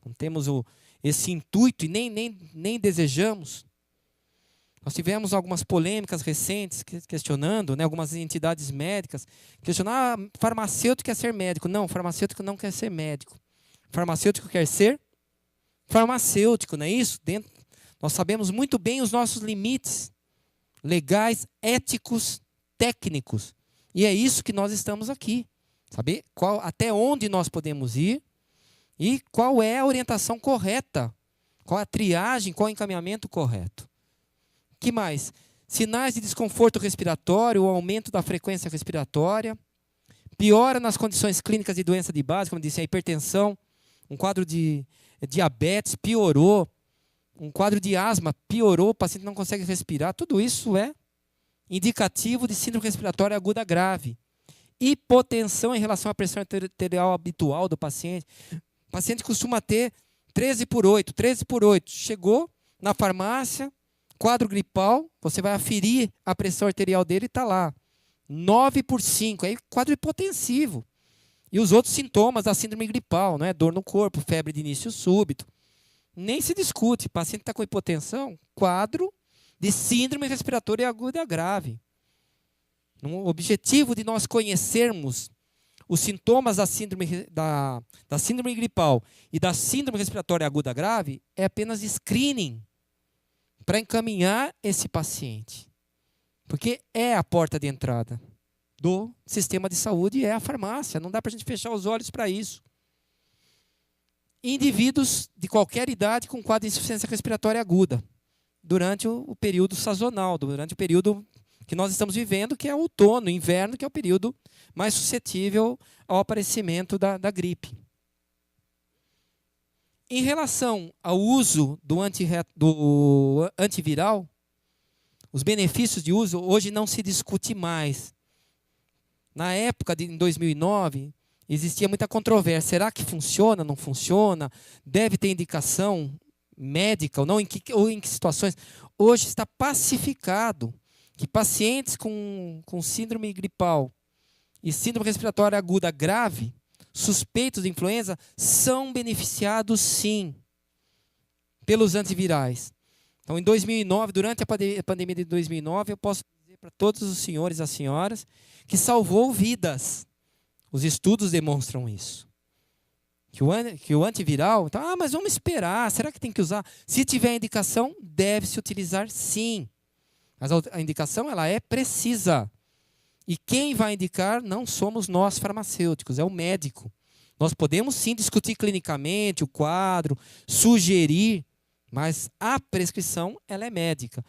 Não temos esse intuito e nem desejamos. Nós tivemos algumas polêmicas recentes questionando, né, algumas entidades médicas questionando, farmacêutico quer ser médico. Não, farmacêutico não quer ser médico. Farmacêutico quer ser farmacêutico, não é isso? Nós sabemos muito bem os nossos limites legais, éticos, técnicos. E é isso que nós estamos aqui. Saber até onde nós podemos ir e qual é a orientação correta, qual a triagem, qual o encaminhamento correto. Que mais? Sinais de desconforto respiratório, o aumento da frequência respiratória, piora nas condições clínicas de doença de base, como eu disse, a hipertensão, um quadro de diabetes piorou, um quadro de asma piorou, o paciente não consegue respirar, tudo isso é indicativo de síndrome respiratória aguda grave. Hipotensão em relação à pressão arterial habitual do paciente. O paciente costuma ter 13/8, 13/8. Chegou na farmácia, quadro gripal, você vai aferir a pressão arterial dele e está lá. 9/5, aí quadro hipotensivo. E os outros sintomas da síndrome gripal, né? Dor no corpo, febre de início súbito. Nem se discute. O paciente está com hipotensão, quadro de síndrome respiratória aguda grave. O objetivo de nós conhecermos os sintomas da síndrome gripal e da síndrome respiratória aguda grave é apenas screening para encaminhar esse paciente. Porque é a porta de entrada do sistema de saúde, é a farmácia. Não dá para a gente fechar os olhos para isso. Indivíduos de qualquer idade com quadro de insuficiência respiratória aguda, durante o período sazonal, durante o período que nós estamos vivendo, que é o outono, inverno, que é o período mais suscetível ao aparecimento da gripe. Em relação ao uso do antiviral, os benefícios de uso, hoje não se discute mais. Na época, em 2009, existia muita controvérsia. Será que funciona, não funciona? Deve ter indicação médica ou não? Em que situações? Hoje está pacificado que pacientes com síndrome gripal e síndrome respiratória aguda grave, suspeitos de influenza, são beneficiados sim pelos antivirais. Então, em 2009, durante a pandemia de 2009, eu posso dizer para todos os senhores e as senhoras que salvou vidas. Os estudos demonstram isso. Que o antiviral, então, mas vamos esperar, será que tem que usar? Se tiver indicação, deve-se utilizar sim. Mas a indicação ela é precisa. E quem vai indicar não somos nós farmacêuticos, é o médico. Nós podemos sim discutir clinicamente o quadro, sugerir, mas a prescrição ela é médica.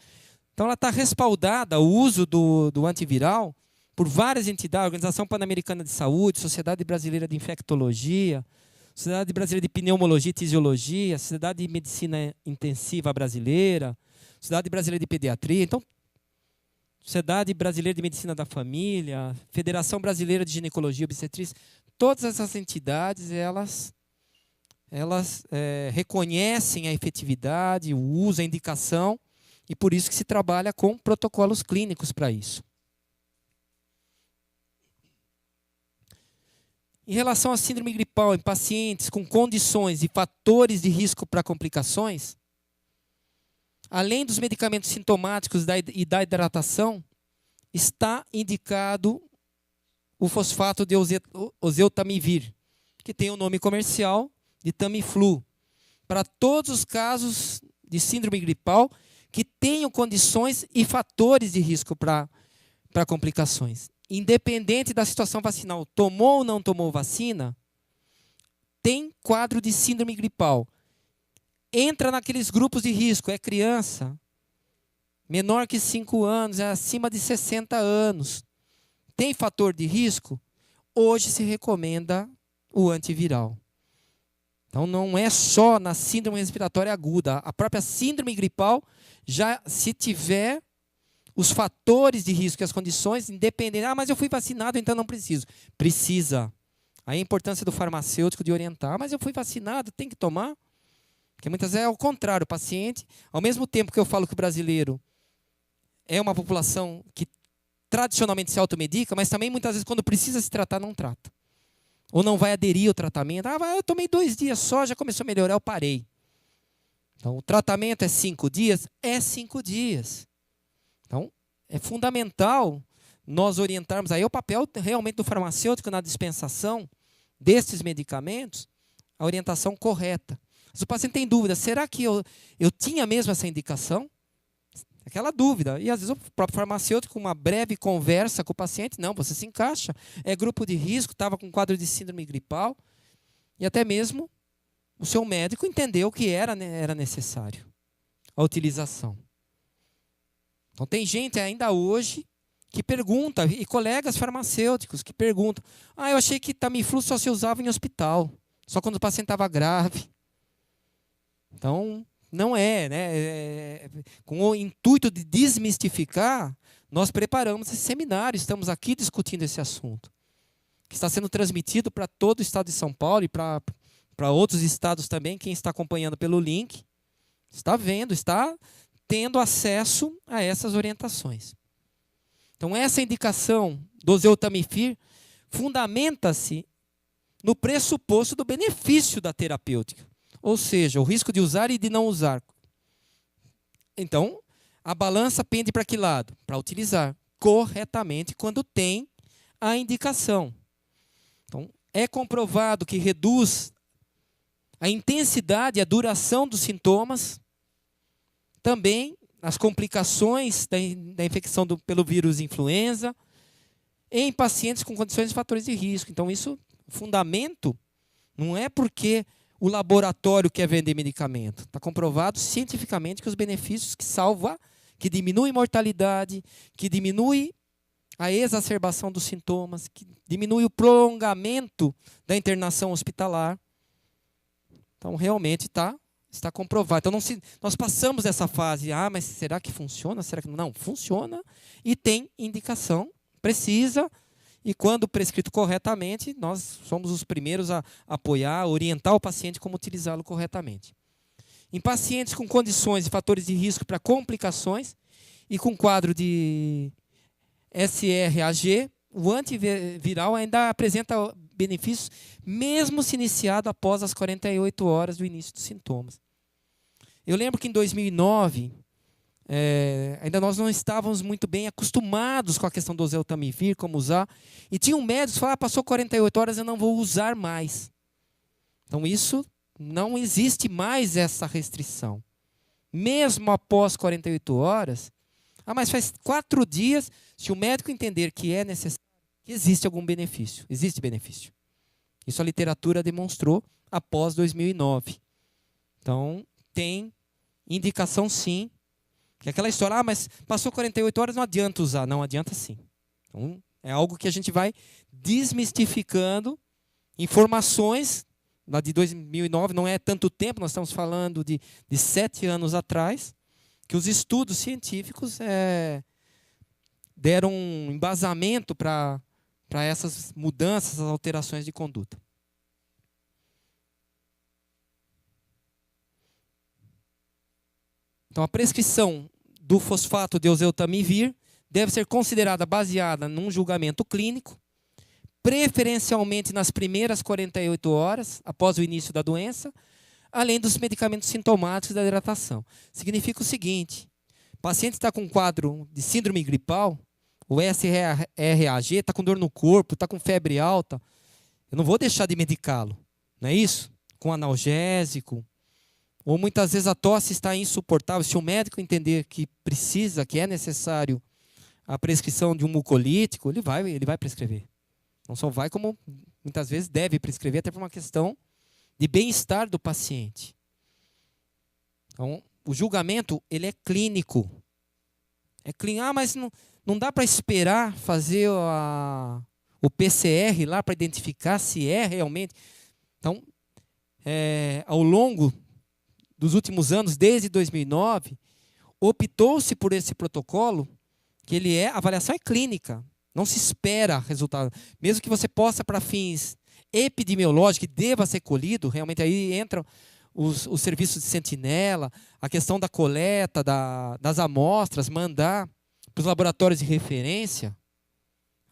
Então ela está respaldada, o uso do antiviral, por várias entidades, Organização Pan-Americana de Saúde, Sociedade Brasileira de Infectologia, Sociedade Brasileira de Pneumologia e Tisiologia, Sociedade de Medicina Intensiva Brasileira, Sociedade Brasileira de Pediatria, então Sociedade Brasileira de Medicina da Família, Federação Brasileira de Ginecologia e Obstetrícia, todas essas entidades, elas reconhecem a efetividade, o uso, a indicação, e por isso que se trabalha com protocolos clínicos para isso. Em relação à síndrome gripal em pacientes com condições e fatores de risco para complicações, além dos medicamentos sintomáticos e da hidratação, está indicado o fosfato de oseltamivir, que tem o nome comercial de Tamiflu, para todos os casos de síndrome gripal que tenham condições e fatores de risco para complicações. Independente da situação vacinal, tomou ou não tomou vacina, tem quadro de síndrome gripal. Entra naqueles grupos de risco, é criança, menor que 5 anos, é acima de 60 anos, tem fator de risco, hoje se recomenda o antiviral. Então, não é só na síndrome respiratória aguda. A própria síndrome gripal, já se tiver os fatores de risco e as condições, independente. Ah, mas eu fui vacinado, então não preciso. Precisa. Aí a importância do farmacêutico de orientar. Mas eu fui vacinado, tem que tomar? Porque muitas vezes é ao contrário. O paciente, ao mesmo tempo que eu falo que o brasileiro é uma população que tradicionalmente se automedica, mas também muitas vezes quando precisa se tratar, não trata. Ou não vai aderir ao tratamento. Ah, eu tomei 2 dias só, já começou a melhorar, eu parei. Então, o tratamento é 5 dias? É 5 dias. Então, é fundamental nós orientarmos. Aí o papel realmente do farmacêutico na dispensação desses medicamentos, a orientação correta. Se o paciente tem dúvida, será que eu tinha mesmo essa indicação? Aquela dúvida. E às vezes o próprio farmacêutico, com uma breve conversa com o paciente, não, você se encaixa, é grupo de risco, estava com quadro de síndrome gripal, e até mesmo o seu médico entendeu que era necessário a utilização. Então tem gente ainda hoje que pergunta, e colegas farmacêuticos que perguntam, eu achei que Tamiflu só se usava em hospital, só quando o paciente estava grave. Então, não é, né? Com o intuito de desmistificar, nós preparamos esse seminário, estamos aqui discutindo esse assunto, que está sendo transmitido para todo o estado de São Paulo e para outros estados também. Quem está acompanhando pelo link está vendo, está tendo acesso a essas orientações. Então, essa indicação do Oseltamivir fundamenta-se no pressuposto do benefício da terapêutica. Ou seja, o risco de usar e de não usar. Então, a balança pende para que lado? Para utilizar corretamente quando tem a indicação. Então, é comprovado que reduz a intensidade e a duração dos sintomas, também as complicações da infecção pelo vírus influenza, em pacientes com condições de fatores de risco. Então, isso, fundamento, não é porque o laboratório quer vender medicamento. Está comprovado cientificamente que os benefícios que salva, que diminui mortalidade, que diminui a exacerbação dos sintomas, que diminui o prolongamento da internação hospitalar. Então, realmente está comprovado. Então, nós passamos dessa fase, mas será que funciona? Será que não? Funciona e tem indicação, precisa. E quando prescrito corretamente, nós somos os primeiros a apoiar, orientar o paciente como utilizá-lo corretamente. Em pacientes com condições e fatores de risco para complicações e com quadro de SRAG, o antiviral ainda apresenta benefícios, mesmo se iniciado após as 48 horas do início dos sintomas. Eu lembro que em 2009... ainda nós não estávamos muito bem acostumados com a questão do Oseltamivir, como usar. E tinha um médico que falava, passou 48 horas, eu não vou usar mais. Então, isso não existe mais essa restrição. Mesmo após 48 horas, mas faz 4 dias, se o médico entender que é necessário, que existe algum benefício. Existe benefício. Isso a literatura demonstrou após 2009. Então, tem indicação sim. Que é aquela história, mas passou 48 horas, não adianta usar. Não adianta sim. Então, é algo que a gente vai desmistificando informações lá de 2009, não é tanto tempo, nós estamos falando de 7 anos atrás, que os estudos científicos deram um embasamento para essas mudanças, essas alterações de conduta. Então, a prescrição do fosfato de Oseltamivir deve ser considerada baseada num julgamento clínico, preferencialmente nas primeiras 48 horas após o início da doença, além dos medicamentos sintomáticos da hidratação. Significa o seguinte: o paciente está com um quadro de síndrome gripal, o SRAG, está com dor no corpo, está com febre alta, eu não vou deixar de medicá-lo, não é isso? Com analgésico. Ou muitas vezes a tosse está insuportável. Se o médico entender que precisa, que é necessário a prescrição de um mucolítico, ele vai prescrever. Não só vai, como muitas vezes deve prescrever, até por uma questão de bem-estar do paciente. Então, o julgamento ele é clínico. É clínica. Ah, mas não dá para esperar fazer o PCR lá para identificar se é realmente. Então, ao longo dos últimos anos, desde 2009, optou-se por esse protocolo, que a avaliação é clínica. Não se espera resultado. Mesmo que você possa, para fins epidemiológicos, que deva ser colhido, realmente aí entram os serviços de sentinela, a questão da coleta das amostras, mandar para os laboratórios de referência.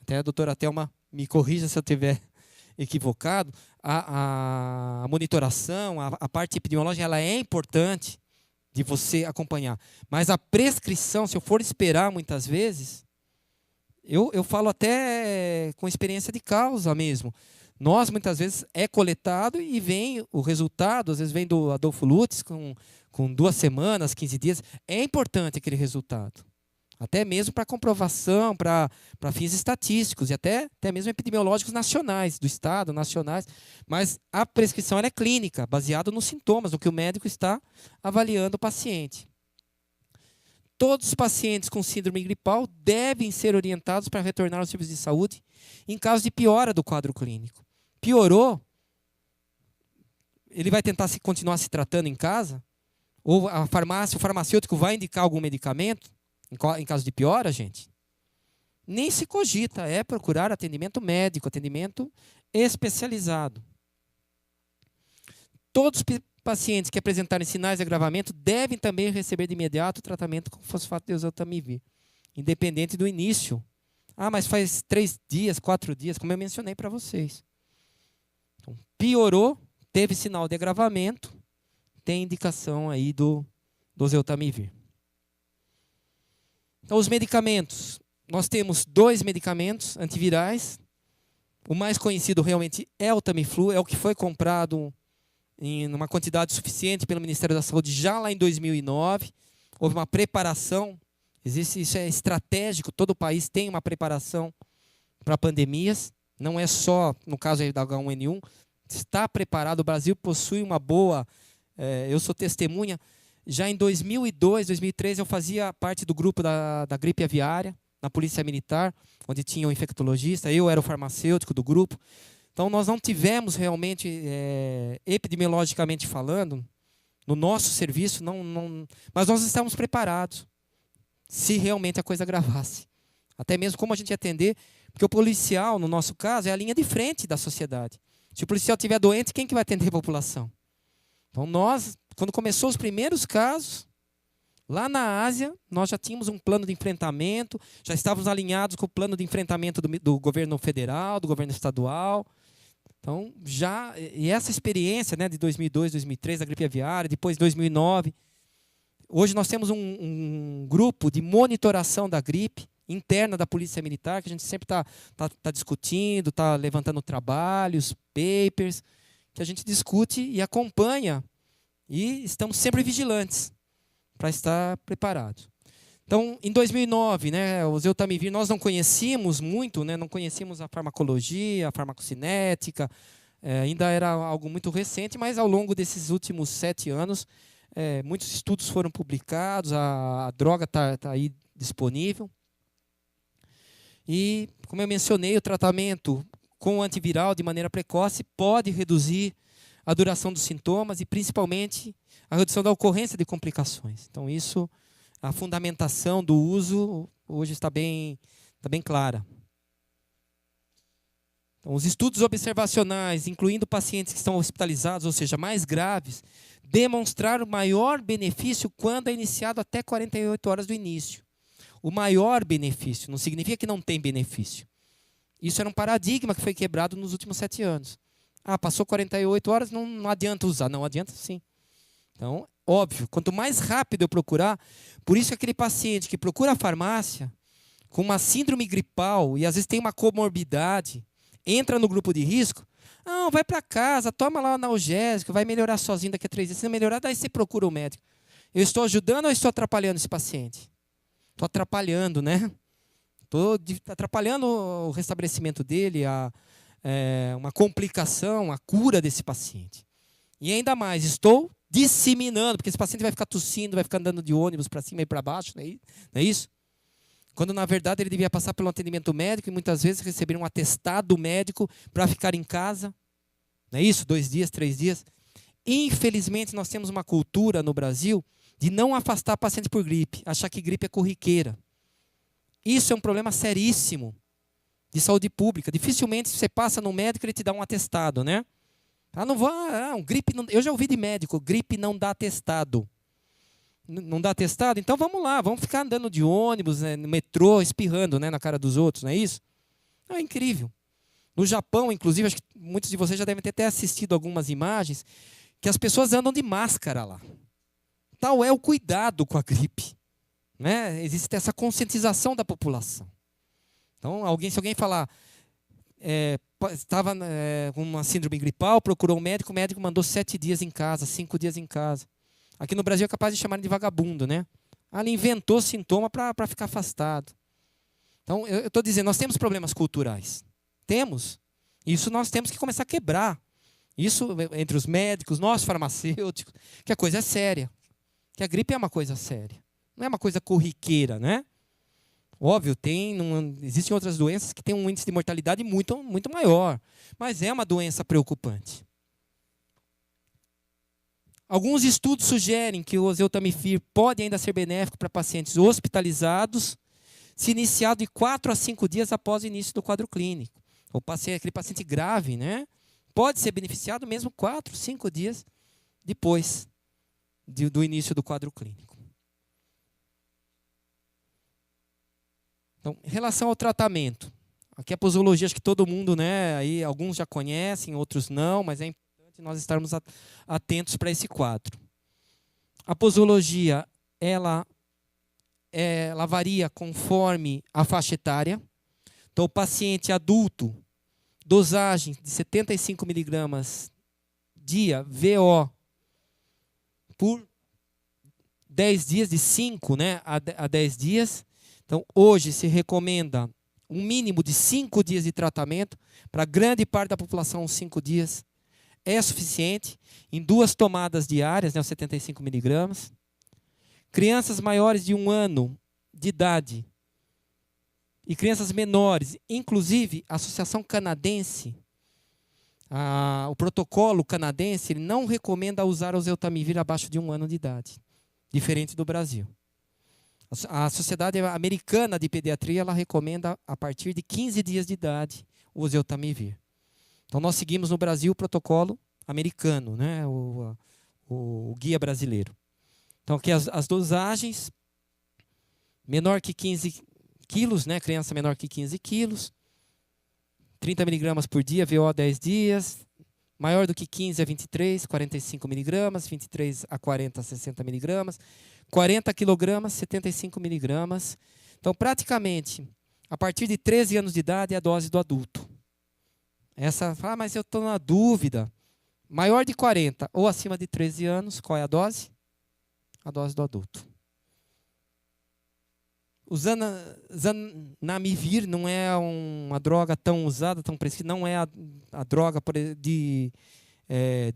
Até a doutora Thelma me corrija se eu estiver equivocado. A monitoração, a parte epidemiológica, ela é importante de você acompanhar. Mas a prescrição, se eu for esperar muitas vezes, eu falo até com experiência de causa mesmo. Nós, muitas vezes, é coletado e vem o resultado, às vezes vem do Adolfo Lutz, com 2 semanas, 15 dias. É importante aquele resultado. Até mesmo para comprovação, para fins estatísticos e até mesmo epidemiológicos nacionais, do Estado, nacionais. Mas a prescrição ela é clínica, baseada nos sintomas, no que o médico está avaliando o paciente. Todos os pacientes com síndrome gripal devem ser orientados para retornar aos serviços de saúde em caso de piora do quadro clínico. Piorou, ele vai tentar continuar se tratando em casa? Ou a farmácia, o farmacêutico vai indicar algum medicamento em caso de piora, gente? Nem se cogita, é procurar atendimento médico, atendimento especializado. Todos os pacientes que apresentarem sinais de agravamento devem também receber de imediato o tratamento com fosfato de oseltamivir, independente do início. Ah, mas faz 3 dias, 4 dias, como eu mencionei para vocês. Então, piorou, teve sinal de agravamento, tem indicação aí do oseltamivir. Então, os medicamentos. Nós temos 2 medicamentos antivirais. O mais conhecido realmente é o Tamiflu, é o que foi comprado em uma quantidade suficiente pelo Ministério da Saúde já lá em 2009. Houve uma preparação, isso é estratégico, todo o país tem uma preparação para pandemias, não é só no caso aí da H1N1, está preparado, o Brasil possui uma boa, eu sou testemunha, já em 2002, 2003 eu fazia parte do grupo da gripe aviária, na Polícia Militar, onde tinha um infectologista, eu era o farmacêutico do grupo. Então, nós não tivemos realmente, epidemiologicamente falando, no nosso serviço, mas nós estávamos preparados, se realmente a coisa agravasse. Até mesmo como a gente ia atender, porque o policial, no nosso caso, é a linha de frente da sociedade. Se o policial estiver doente, quem que vai atender a população? Então, nós, quando começou os primeiros casos, lá na Ásia, nós já tínhamos um plano de enfrentamento, já estávamos alinhados com o plano de enfrentamento do governo federal, do governo estadual. Então, e essa experiência, né, de 2002, 2003, da gripe aviária, depois 2009, hoje nós temos um grupo de monitoração da gripe interna da Polícia Militar, que a gente sempre tá discutindo, está levantando trabalhos, papers, que a gente discute e acompanha, e estamos sempre vigilantes para estar preparados. Então, em 2009, né, o oseltamivir nós não conhecíamos muito, né, não conhecíamos a farmacologia, a farmacocinética, ainda era algo muito recente, mas ao longo desses últimos 7 anos, muitos estudos foram publicados, a droga está aí disponível. E, como eu mencionei, o tratamento com antiviral de maneira precoce pode reduzir a duração dos sintomas e, principalmente, a redução da ocorrência de complicações. Então, a fundamentação do uso hoje está bem clara. Então, os estudos observacionais, incluindo pacientes que estão hospitalizados, ou seja, mais graves, demonstraram maior benefício quando é iniciado até 48 horas do início. O maior benefício não significa que não tem benefício. Isso era um paradigma que foi quebrado nos últimos 7 anos. Ah, passou 48 horas, não adianta usar. Não adianta sim. Então, óbvio, quanto mais rápido eu procurar, por isso que aquele paciente que procura a farmácia com uma síndrome gripal e às vezes tem uma comorbidade, entra no grupo de risco, não, vai para casa, toma lá o analgésico, vai melhorar sozinho daqui a 3 dias. Se não melhorar, daí você procura o médico. Eu estou ajudando ou estou atrapalhando esse paciente? Estou atrapalhando, né? Estou atrapalhando o restabelecimento dele, uma complicação, a cura desse paciente. E ainda mais, estou disseminando, porque esse paciente vai ficar tossindo, vai ficar andando de ônibus para cima e para baixo, não é isso? quando na verdade ele devia passar pelo atendimento médico e muitas vezes receber um atestado médico para ficar em casa. Não é isso? 2 dias, 3 dias. Infelizmente, nós temos uma cultura no Brasil de não afastar paciente por gripe, achar que gripe é corriqueira. Isso é um problema seríssimo de saúde pública. Dificilmente você passa no médico e ele te dá um atestado, né? Não vou, gripe não, eu já ouvi de médico, gripe não dá atestado. Não dá atestado? Então vamos lá, vamos ficar andando de ônibus, né, no metrô, espirrando, né, na cara dos outros, não é isso? É incrível. No Japão, inclusive, acho que muitos de vocês já devem ter até assistido algumas imagens, que as pessoas andam de máscara lá. Tal é o cuidado com a gripe. Né? Existe essa conscientização da população. Então, se alguém falar, estava com uma síndrome gripal, procurou um médico, o médico mandou 7 dias em casa, 5 dias em casa. Aqui no Brasil é capaz de chamar de vagabundo, né? Ele inventou sintoma para ficar afastado. Então, eu estou dizendo, nós temos problemas culturais. Temos. Isso nós temos que começar a quebrar. Isso entre os médicos, nós farmacêuticos, que a coisa é séria. Que a gripe é uma coisa séria. Não é uma coisa corriqueira, né? Óbvio, existem outras doenças que têm um índice de mortalidade muito, muito maior. Mas é uma doença preocupante. Alguns estudos sugerem que o oseltamivir pode ainda ser benéfico para pacientes hospitalizados se iniciado de 4 a 5 dias após o início do quadro clínico. Aquele paciente grave, né? Pode ser beneficiado mesmo 4, 5 dias depois do início do quadro clínico. Então, em relação ao tratamento, aqui a posologia, acho que todo mundo, né? Aí alguns já conhecem, outros não, mas é importante nós estarmos atentos para esse quadro. A posologia, ela varia conforme a faixa etária. Então, o paciente adulto, dosagem de 75 miligramas dia, VO, por 10 dias, de 5, né, a 10 dias. Então, hoje se recomenda um mínimo de 5 dias de tratamento. Para grande parte da população, 5 dias é suficiente, em 2 tomadas diárias, né, 75 miligramas. Crianças maiores de 1 ano de idade e crianças menores, inclusive a Associação Canadense, o protocolo canadense, ele não recomenda usar oseltamivir abaixo de 1 ano de idade, diferente do Brasil. A Sociedade Americana de Pediatria, ela recomenda a partir de 15 dias de idade o oseltamivir. Então nós seguimos no Brasil o protocolo americano, né? o guia brasileiro. Então aqui as dosagens, menor que 15 quilos, né? Criança menor que 15 quilos, 30 miligramas por dia, VO 10 dias, maior do que 15 a 23, 45 miligramas, 23 a 40, 60 miligramas, 40 quilogramas, 75 miligramas. Então, praticamente, a partir de 13 anos de idade é a dose do adulto. Mas eu estou na dúvida. Maior de 40 ou acima de 13 anos, qual é a dose? A dose do adulto. O zanamivir não é uma droga tão usada, tão prescrita, não é a droga de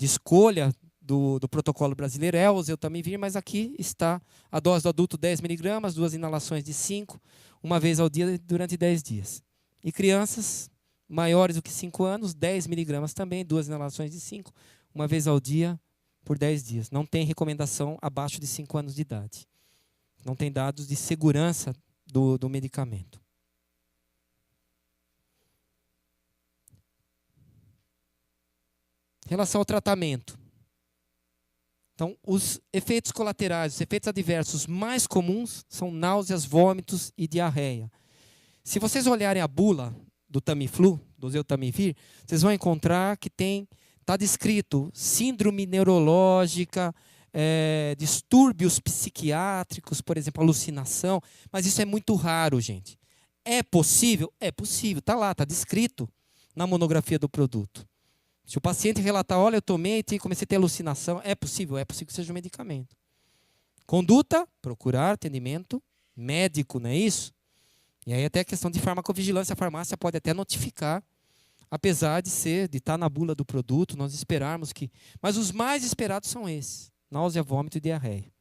escolha do protocolo brasileiro, é o oseltamivir, mas aqui está a dose do adulto 10 miligramas, 2 inalações de 5, uma vez ao dia durante 10 dias. E crianças maiores do que 5 anos, 10 miligramas também, 2 inalações de 5, uma vez ao dia por 10 dias. Não tem recomendação abaixo de 5 anos de idade. Não tem dados de segurança do medicamento. Em relação ao tratamento. Então, os efeitos colaterais, os efeitos adversos mais comuns são náuseas, vômitos e diarreia. Se vocês olharem a bula do Tamiflu, do oseltamivir, vocês vão encontrar que está descrito síndrome neurológica, distúrbios psiquiátricos, por exemplo, alucinação, mas isso é muito raro, gente. É possível? É possível, está lá, está descrito na monografia do produto. Se o paciente relatar, olha, eu tomei e comecei a ter alucinação, é possível que seja um medicamento. Conduta, procurar atendimento médico, não é isso? E aí até a questão de farmacovigilância, a farmácia pode até notificar, apesar de estar na bula do produto, nós esperarmos que... Mas os mais esperados são esses. Náusea, vômito e diarreia.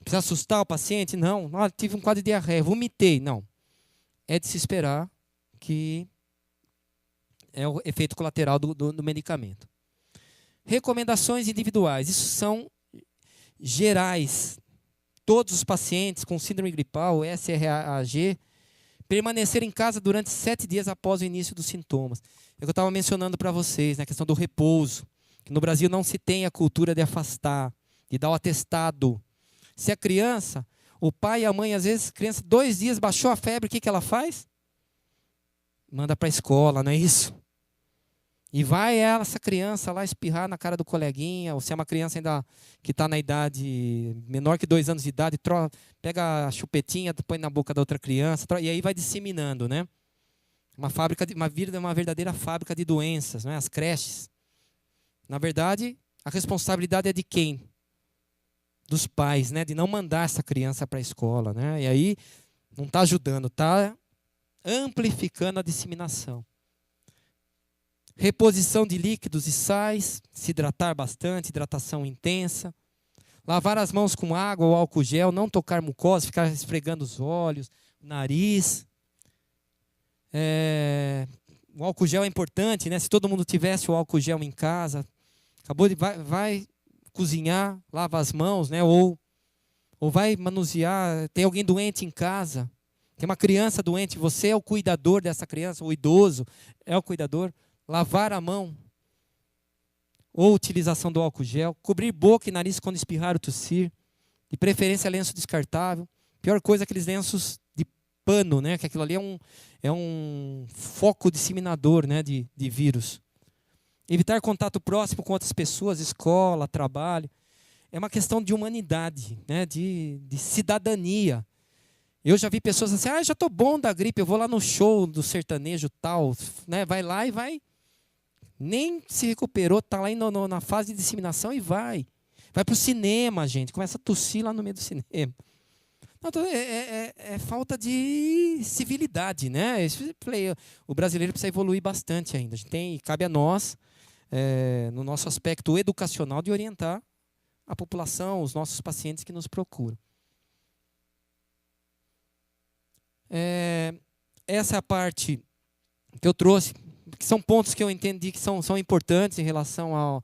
Precisa assustar o paciente? Não. Tive um quadro de diarreia, vomitei. Não. É de se esperar que é o efeito colateral do medicamento. Recomendações individuais. Isso são gerais. Todos os pacientes com síndrome gripal, SRAG, permanecer em casa durante 7 dias após o início dos sintomas. É o que eu estava mencionando para vocês, a questão do repouso. Que no Brasil não se tem a cultura de afastar, de dar o atestado. Se a criança, o pai e a mãe, às vezes, a criança 2 dias baixou a febre, o que ela faz? Manda para a escola, não é isso? E vai essa criança lá espirrar na cara do coleguinha, ou se é uma criança ainda que está na idade menor que 2 anos de idade, pega a chupetinha, põe na boca da outra criança, e aí vai disseminando, né? Uma verdadeira fábrica de doenças, né? As creches. Na verdade, a responsabilidade é de quem? Dos pais, né? De não mandar essa criança para a escola, né? E aí não está ajudando, está amplificando a disseminação. Reposição de líquidos e sais, se hidratar bastante, hidratação intensa. Lavar as mãos com água ou álcool gel, não tocar mucosa, ficar esfregando os olhos, o nariz. O álcool gel é importante, né? Se todo mundo tivesse o álcool gel em casa, vai cozinhar, lava as mãos, né? Ou vai manusear, tem alguém doente em casa, tem uma criança doente, você é o cuidador dessa criança, o idoso é o cuidador. Lavar a mão, ou utilização do álcool gel, cobrir boca e nariz quando espirrar ou tossir, de preferência lenço descartável. Pior coisa, aqueles lenços de pano, né? Que aquilo ali é um foco disseminador, né? de vírus. Evitar contato próximo com outras pessoas, escola, trabalho. É uma questão de humanidade, né? de cidadania. Eu já vi pessoas assim, já estou bom da gripe, eu vou lá no show do sertanejo tal, né? Vai lá e vai. Nem se recuperou, está lá na fase de disseminação e vai. Vai para o cinema, gente. Começa a tossir lá no meio do cinema. Então, é falta de civilidade, né? O brasileiro precisa evoluir bastante ainda. Cabe a nós, no nosso aspecto educacional, de orientar a população, os nossos pacientes que nos procuram. Essa é a parte que eu trouxe, que são pontos que eu entendi que são importantes em relação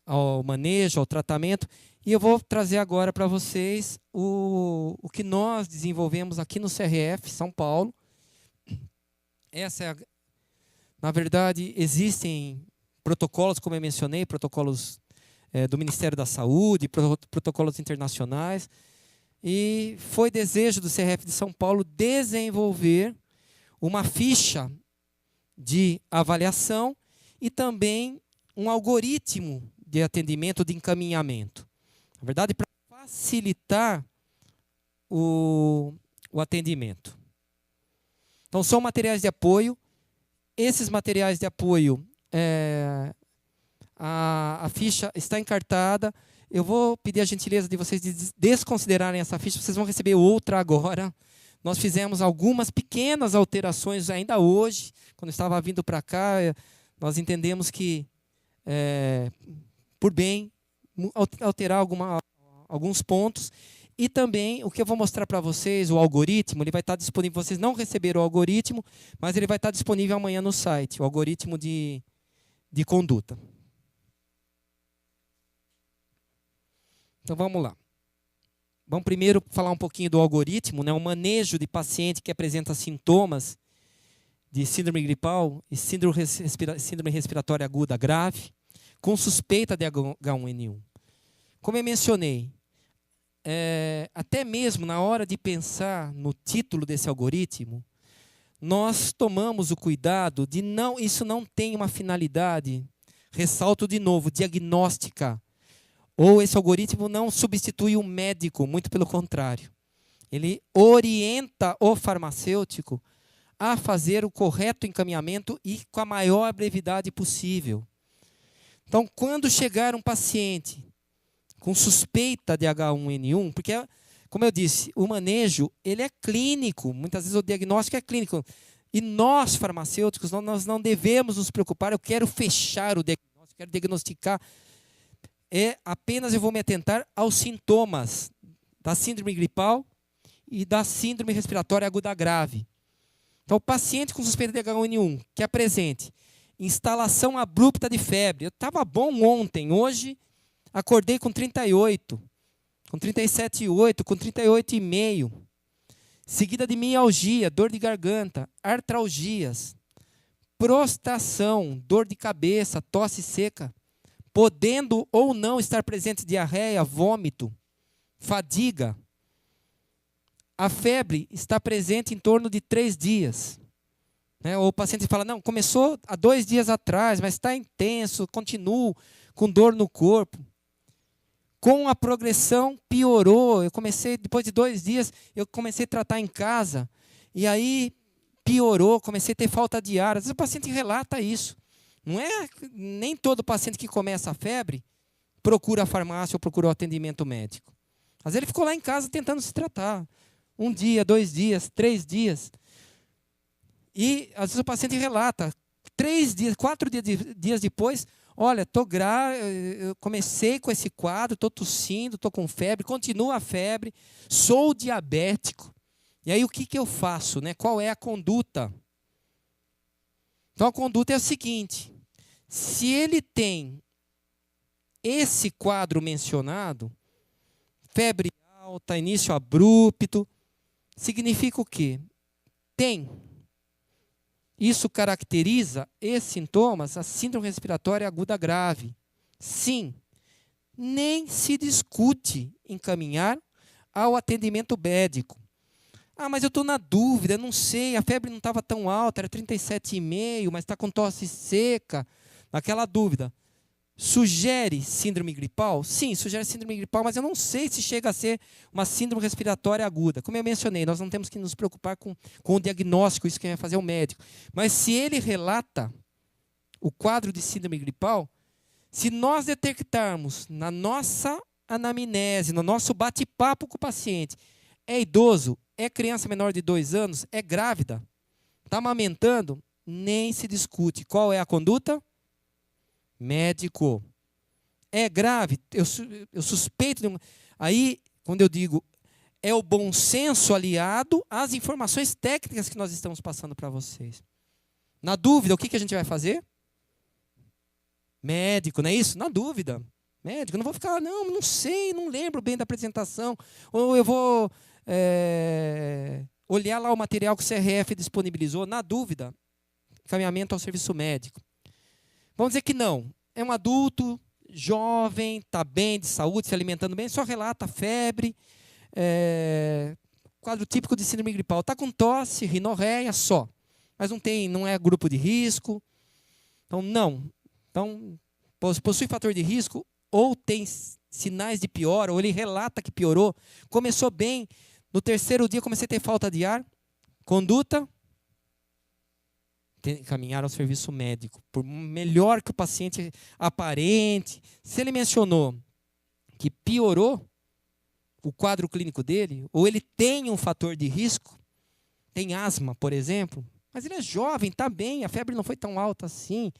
ao manejo, ao tratamento. E eu vou trazer agora para vocês o que nós desenvolvemos aqui no CRF, São Paulo. Na verdade, existem protocolos, como eu mencionei, protocolos do Ministério da Saúde, protocolos internacionais. E foi desejo do CRF de São Paulo desenvolver uma ficha de avaliação e também um algoritmo de atendimento, de encaminhamento. Na verdade, para facilitar o atendimento. Então, são materiais de apoio. Esses materiais de apoio, a ficha está encartada. Eu vou pedir a gentileza de vocês desconsiderarem essa ficha, vocês vão receber outra agora. Nós fizemos algumas pequenas alterações ainda hoje. Quando estava vindo para cá, nós entendemos que, por bem, alterar alguns pontos. E também, o que eu vou mostrar para vocês, o algoritmo, ele vai estar disponível. Vocês não receberam o algoritmo, mas ele vai estar disponível amanhã no site, o algoritmo de conduta. Então, vamos lá. Vamos primeiro falar um pouquinho do algoritmo, né? O manejo de paciente que apresenta sintomas de síndrome gripal e síndrome respiratória aguda grave, com suspeita de H1N1. Como eu mencionei, até mesmo na hora de pensar no título desse algoritmo, nós tomamos o cuidado de isso não tem uma finalidade, ressalto de novo, diagnóstica. Ou esse algoritmo não substitui o médico, muito pelo contrário. Ele orienta o farmacêutico a fazer o correto encaminhamento e com a maior brevidade possível. Então, quando chegar um paciente com suspeita de H1N1, porque, como eu disse, o manejo ele é clínico, muitas vezes o diagnóstico é clínico. E nós, farmacêuticos, nós não devemos nos preocupar, eu quero fechar o diagnóstico, quero diagnosticar. Apenas eu vou me atentar aos sintomas da síndrome gripal e da síndrome respiratória aguda grave. Então, o paciente com suspeita de H1N1 que apresente instalação abrupta de febre. Eu estava bom ontem, hoje acordei com 38, com 37,8, com 38,5. Seguida de mialgia, dor de garganta, artralgias, prostração, dor de cabeça, tosse seca, podendo ou não estar presente diarreia, vômito, fadiga. A febre está presente em torno de 3 dias. Ou o paciente fala, não, começou há 2 dias atrás, mas está intenso, continuo com dor no corpo. Com a progressão, piorou. Eu comecei, depois de 2 dias, eu comecei a tratar em casa. E aí piorou, comecei a ter falta de ar. Às vezes o paciente relata isso. Não é nem todo paciente que começa a febre procura a farmácia ou procura o atendimento médico. Às vezes ele ficou lá em casa tentando se tratar. 1 dia, 2 dias, 3 dias. E às vezes o paciente relata, 3 dias, 4 dias depois, olha, eu comecei com esse quadro, estou tossindo, estou com febre, continua a febre, sou diabético. E aí o que eu faço? Qual é a conduta? Então a conduta é a seguinte, se ele tem esse quadro mencionado, febre alta, início abrupto, significa o quê? Isso caracteriza esses sintomas, a síndrome respiratória aguda grave. Sim, nem se discute encaminhar ao atendimento médico. Ah, mas eu estou na dúvida, não sei, a febre não estava tão alta, era 37,5, mas está com tosse seca. Naquela dúvida. Sugere síndrome gripal? Sim, sugere síndrome gripal, mas eu não sei se chega a ser uma síndrome respiratória aguda. Como eu mencionei, nós não temos que nos preocupar com o diagnóstico, isso quem vai fazer é o médico. Mas se ele relata o quadro de síndrome gripal, se nós detectarmos na nossa anamnese, no nosso bate-papo com o paciente, é idoso, é criança menor de 2 anos, é grávida, está amamentando, nem se discute. Qual é a conduta? Médico. É grave, eu suspeito. Aí, quando eu digo, é o bom senso aliado às informações técnicas que nós estamos passando para vocês. Na dúvida, o que a gente vai fazer? Médico, não é isso? Na dúvida. Médico, não vou ficar, não sei, não lembro bem da apresentação. Ou eu vou olhar lá o material que o CRF disponibilizou. Na dúvida, encaminhamento ao serviço médico. Vamos dizer que não. É um adulto, jovem, está bem de saúde, se alimentando bem, só relata febre, quadro típico de síndrome gripal. Está com tosse, rinorreia, só. Mas não é grupo de risco. Então, não. Então, possui fator de risco, ou tem sinais de piora, ou ele relata que piorou. Começou bem, no 3º dia comecei a ter falta de ar. Conduta? Encaminhar ao serviço médico, por melhor que o paciente aparente. Se ele mencionou que piorou o quadro clínico dele, ou ele tem um fator de risco, tem asma, por exemplo, mas ele é jovem, está bem, a febre não foi tão alta assim,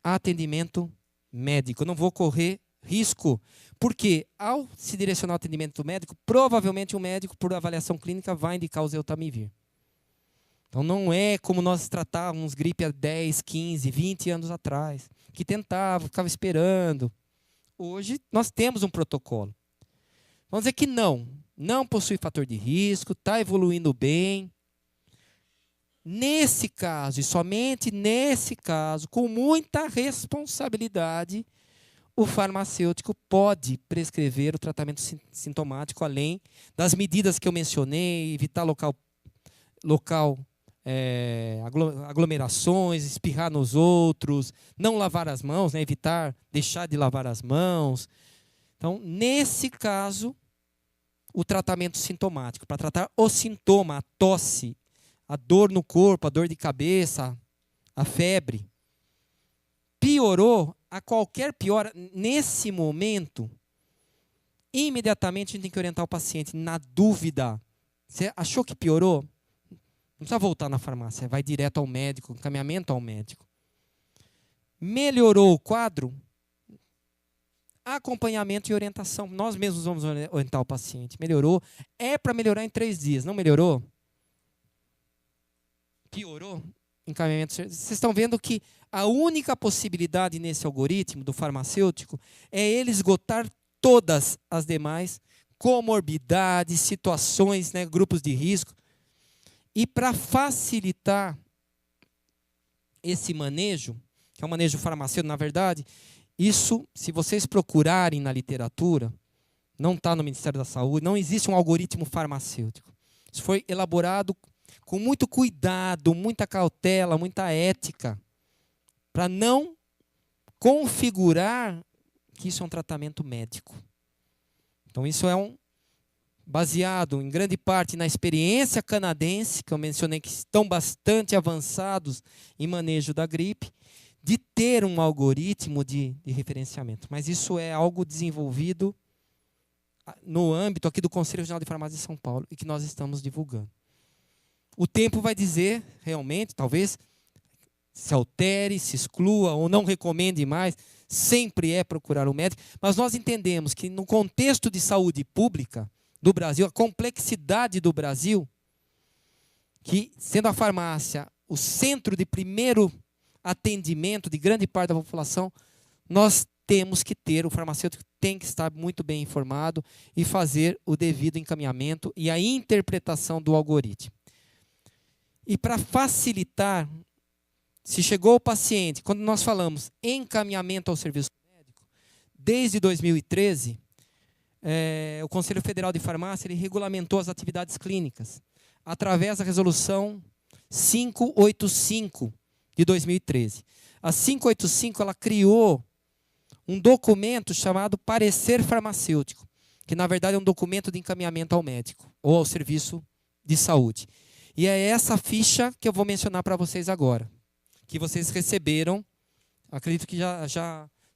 atendimento médico. Eu não vou correr risco, porque ao se direcionar ao atendimento médico, provavelmente o médico, por avaliação clínica, vai indicar o Zeltamivir. Então, não é como nós tratávamos gripe há 10, 15, 20 anos atrás, que tentava, ficava esperando. Hoje, nós temos um protocolo. Vamos dizer que não possui fator de risco, está evoluindo bem. Nesse caso, e somente nesse caso, com muita responsabilidade, o farmacêutico pode prescrever o tratamento sintomático, além das medidas que eu mencionei, evitar local aglomerações, espirrar nos outros, não lavar as mãos, deixar de lavar as mãos. Então, nesse caso, o tratamento sintomático, para tratar o sintoma, a tosse, a dor no corpo, a dor de cabeça, a febre. Piorou, a qualquer piora, nesse momento, imediatamente a gente tem que orientar o paciente, na dúvida. Você achou que piorou? Não precisa voltar na farmácia, vai direto ao médico, encaminhamento ao médico. Melhorou o quadro? acompanhamento e orientação. Nós mesmos vamos orientar o paciente. Melhorou? É para melhorar em 3 dias. Não melhorou? Piorou? Encaminhamento. Vocês estão vendo que a única possibilidade nesse algoritmo do farmacêutico é ele esgotar todas as demais comorbidades, situações, né, grupos de risco. E para facilitar esse manejo, que é um manejo farmacêutico, na verdade, isso, se vocês procurarem na literatura, não está no Ministério da Saúde, não existe um algoritmo farmacêutico. Isso foi elaborado com muito cuidado, muita cautela, muita ética, para não configurar que isso é um tratamento médico. Então, isso é baseado, em grande parte, na experiência canadense, que eu mencionei que estão bastante avançados em manejo da gripe, de ter um algoritmo de referenciamento. Mas isso é algo desenvolvido no âmbito aqui do Conselho Regional de Farmácia de São Paulo e que nós estamos divulgando. O tempo vai dizer, realmente, talvez, se altere, se exclua ou não recomende mais, sempre é procurar um médico, mas nós entendemos que no contexto de saúde pública do Brasil, a complexidade do Brasil, que sendo a farmácia o centro de primeiro atendimento de grande parte da população, nós temos que ter, o farmacêutico tem que estar muito bem informado e fazer o devido encaminhamento e a interpretação do algoritmo. E para facilitar, se chegou o paciente, quando nós falamos encaminhamento ao serviço médico, desde 2013, o Conselho Federal de Farmácia ele regulamentou as atividades clínicas através da resolução 585 de 2013. A 585 ela criou um documento chamado parecer farmacêutico, que na verdade é um documento de encaminhamento ao médico ou ao serviço de saúde. E é essa ficha que eu vou mencionar para vocês agora, que vocês receberam. Acredito que acho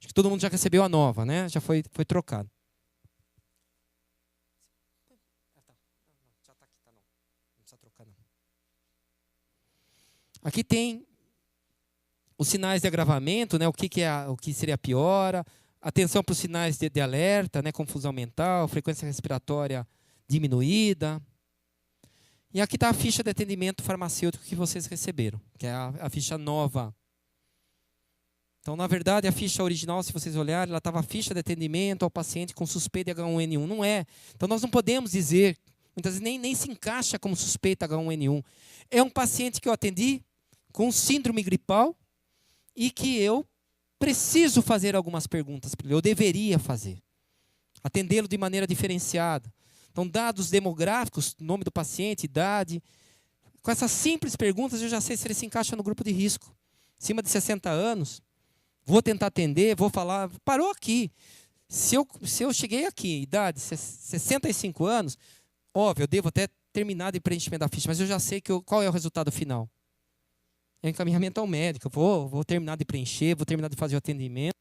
que todo mundo já recebeu a nova, né? Já foi trocado. Já está aqui, tá não. Não precisa trocar não. Aqui tem os sinais de agravamento, né? O que seria a piora, atenção para os sinais de alerta, né? Confusão mental, frequência respiratória diminuída. E aqui está a ficha de atendimento farmacêutico que vocês receberam, que é a ficha nova. Então, na verdade, a ficha original, se vocês olharem, ela estava a ficha de atendimento ao paciente com suspeita de H1N1. Não é. Então, nós não podemos dizer, muitas vezes nem se encaixa como suspeita H1N1. É um paciente que eu atendi com síndrome gripal e que eu preciso fazer algumas perguntas para ele. Eu deveria fazer. Atendê-lo de maneira diferenciada. Então, dados demográficos, nome do paciente, idade. Com essas simples perguntas, eu já sei se ele se encaixa no grupo de risco. Acima de 60 anos, vou tentar atender, vou falar, parou aqui. Se eu cheguei aqui, idade 65 anos, óbvio, eu devo até terminar de preenchimento da ficha, mas eu já sei qual é o resultado final. É encaminhamento ao médico. Eu vou terminar de preencher, vou terminar de fazer o atendimento.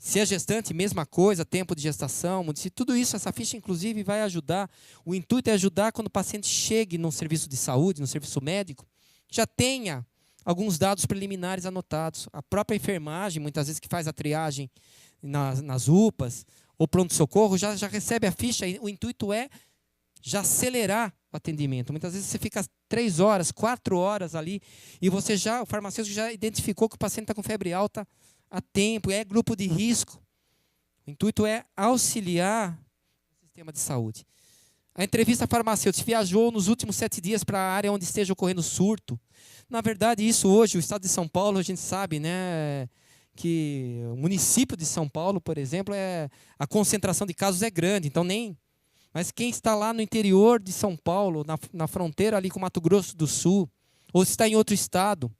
Se é gestante, mesma coisa, tempo de gestação, tudo isso, essa ficha, inclusive, vai ajudar. O intuito é ajudar quando o paciente chegue no serviço de saúde, no serviço médico, já tenha alguns dados preliminares anotados. A própria enfermagem, muitas vezes, que faz a triagem nas UPAs, ou pronto-socorro, já recebe a ficha. O intuito é já acelerar o atendimento. Muitas vezes você fica 3 horas, 4 horas ali, e o farmacêutico já identificou que o paciente está com febre alta a tempo, é grupo de risco. O intuito é auxiliar o sistema de saúde. A entrevista farmacêutica viajou nos últimos 7 dias para a área onde esteja ocorrendo surto. Na verdade, isso hoje, o estado de São Paulo, a gente sabe, né, que o município de São Paulo, por exemplo, a concentração de casos é grande, então mas quem está lá no interior de São Paulo, na fronteira ali com Mato Grosso do Sul, ou se está em outro estado,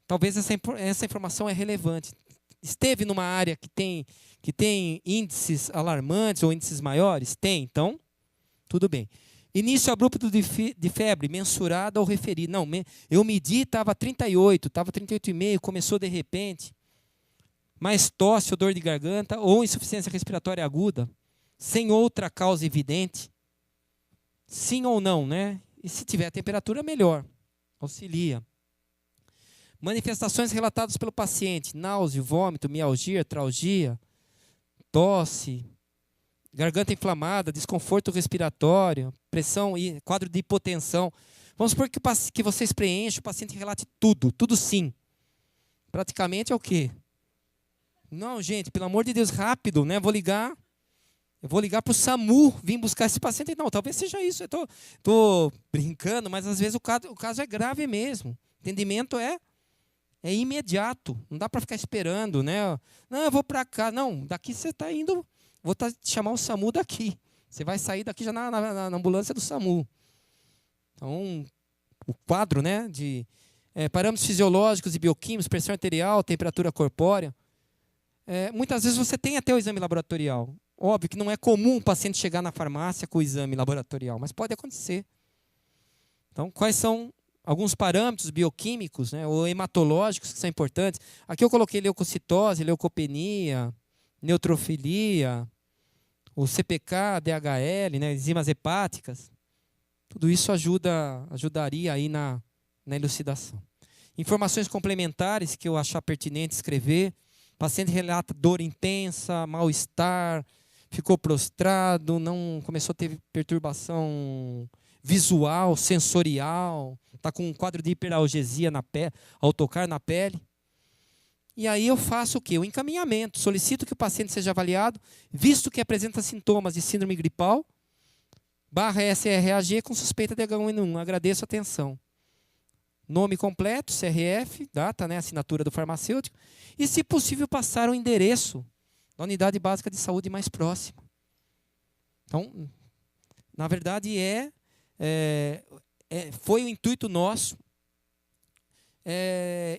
talvez essa informação é relevante. Esteve numa área que tem índices alarmantes ou índices maiores? Tem, então, tudo bem. Início abrupto de febre, mensurada ou referida. Não, eu medi, estava 38, estava 38,5, começou de repente. Mais tosse ou dor de garganta ou insuficiência respiratória aguda, sem outra causa evidente. Sim ou não, né? E se tiver temperatura, melhor. Auxilia. Manifestações relatadas pelo paciente: náusea, vômito, mialgia, artralgia, tosse, garganta inflamada, desconforto respiratório, pressão e quadro de hipotensão. Vamos supor que vocês preenchem, o paciente relate tudo, tudo sim. Praticamente é o quê? Não, gente, pelo amor de Deus, rápido, né? Eu vou ligar para o SAMU, vim buscar esse paciente. Não, talvez seja isso. Eu tô brincando, mas às vezes o caso é grave mesmo. Entendimento é imediato. Não dá para ficar esperando, né? Não, eu vou para cá. Não, daqui você está indo. Vou chamar o SAMU daqui. Você vai sair daqui já na ambulância do SAMU. Então, o quadro, né, de parâmetros fisiológicos e bioquímicos, pressão arterial, temperatura corpórea. Muitas vezes você tem até o exame laboratorial. Óbvio que não é comum o paciente chegar na farmácia com o exame laboratorial, mas pode acontecer. Então, quais são alguns parâmetros bioquímicos, né, ou hematológicos que são importantes? Aqui eu coloquei leucocitose, leucopenia, neutrofilia, o CPK, DHL, né, enzimas hepáticas. Tudo isso ajudaria aí na elucidação. Informações complementares que eu achar pertinente escrever. O paciente relata dor intensa, mal-estar, ficou prostrado, não começou a ter perturbação visual, sensorial, está com um quadro de hiperalgesia na pele, ao tocar na pele. E aí eu faço o quê? O encaminhamento. Solicito que o paciente seja avaliado, visto que apresenta sintomas de síndrome gripal, /SRAG com suspeita de H1N1. Agradeço a atenção. Nome completo, CRF, data, né, assinatura do farmacêutico. E, se possível, passar o endereço da unidade básica de saúde mais próxima. Então, na verdade, foi o intuito nosso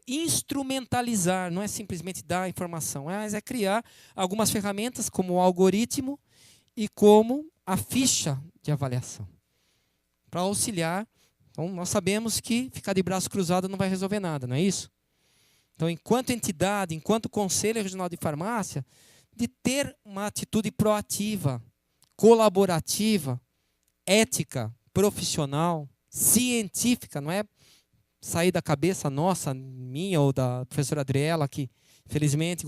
instrumentalizar, não é simplesmente dar informação, mas é criar algumas ferramentas como o algoritmo e como a ficha de avaliação, para auxiliar. Então, nós sabemos que ficar de braço cruzado não vai resolver nada, não é isso? Então, enquanto entidade, enquanto Conselho Regional de Farmácia, de ter uma atitude proativa, colaborativa, ética, profissional, científica, não é sair da cabeça nossa, minha ou da professora Adriela, que infelizmente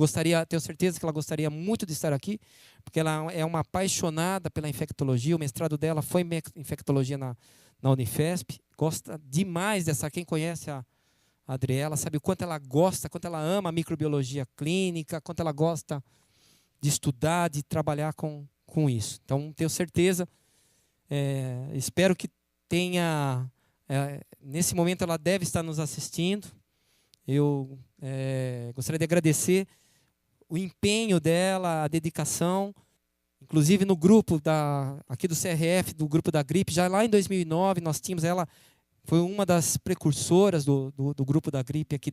tenho certeza que ela gostaria muito de estar aqui, porque ela é uma apaixonada pela infectologia, o mestrado dela foi em infectologia na Unifesp, gosta demais dessa. Quem conhece a Adriela sabe o quanto ela gosta, quanto ela ama a microbiologia clínica, quanto ela gosta de estudar, de trabalhar com isso. Então, tenho certeza, espero que tenha, nesse momento ela deve estar nos assistindo. Eu gostaria de agradecer o empenho dela, a dedicação, inclusive no grupo aqui do CRF, do grupo da gripe, já lá em 2009 nós tínhamos ela, foi uma das precursoras do grupo da gripe aqui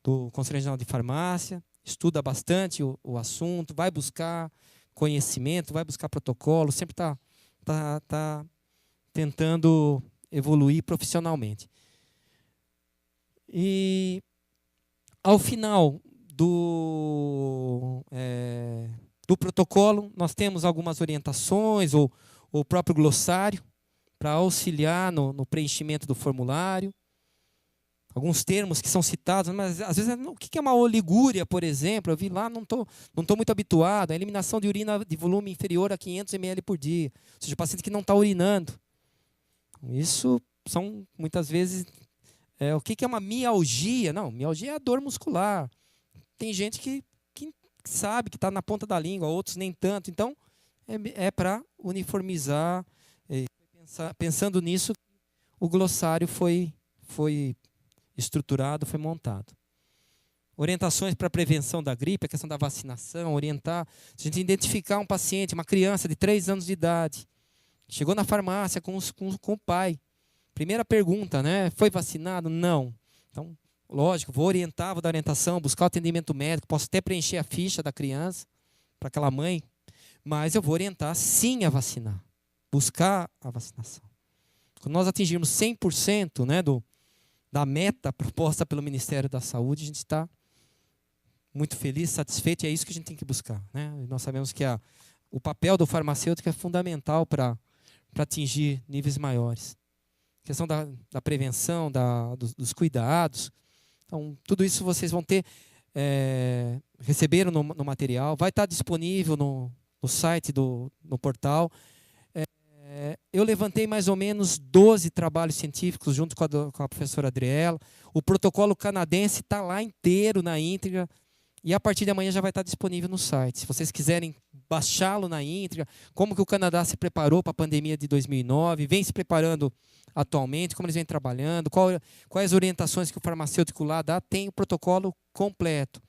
do Conselho Regional de Farmácia, estuda bastante o assunto, vai buscar conhecimento, vai buscar protocolo, sempre está tentando evoluir profissionalmente. E ao final do protocolo, nós temos algumas orientações ou o próprio glossário para auxiliar no preenchimento do formulário. Alguns termos que são citados, mas às vezes o que é uma oligúria, por exemplo? Eu vi lá, não tô muito habituado. A eliminação de urina de volume inferior a 500 ml por dia. Ou seja, o paciente que não está urinando. Isso são, muitas vezes, o que é uma mialgia? Não, mialgia é a dor muscular. Tem gente que sabe que está na ponta da língua, outros nem tanto. Então, é para uniformizar. Pensando nisso, o glossário foi estruturado, foi montado. Orientações para a prevenção da gripe, a questão da vacinação, orientar. Se a gente identificar um paciente, uma criança de 3 anos de idade, chegou na farmácia com o pai. Primeira pergunta, né? Foi vacinado? Não. Então, lógico, vou orientar, vou dar orientação, buscar o atendimento médico, posso até preencher a ficha da criança para aquela mãe, mas eu vou orientar sim a vacinar, buscar a vacinação. Quando nós atingirmos 100%, né, da meta proposta pelo Ministério da Saúde, a gente está muito feliz, satisfeito, e é isso que a gente tem que buscar, né? Nós sabemos que o papel do farmacêutico é fundamental para atingir níveis maiores. A questão da prevenção, dos cuidados. Então, tudo isso vocês vão ter receberam no material. Vai estar disponível no site, no portal. Eu levantei mais ou menos 12 trabalhos científicos junto com a professora Adriela. O protocolo canadense está lá inteiro, na íntegra. E a partir de amanhã já vai estar disponível no site. Se vocês quiserem baixá-lo na íntegra, como que o Canadá se preparou para a pandemia de 2009, vem se preparando atualmente, como eles vêm trabalhando, quais orientações que o farmacêutico lá dá, tem o protocolo completo.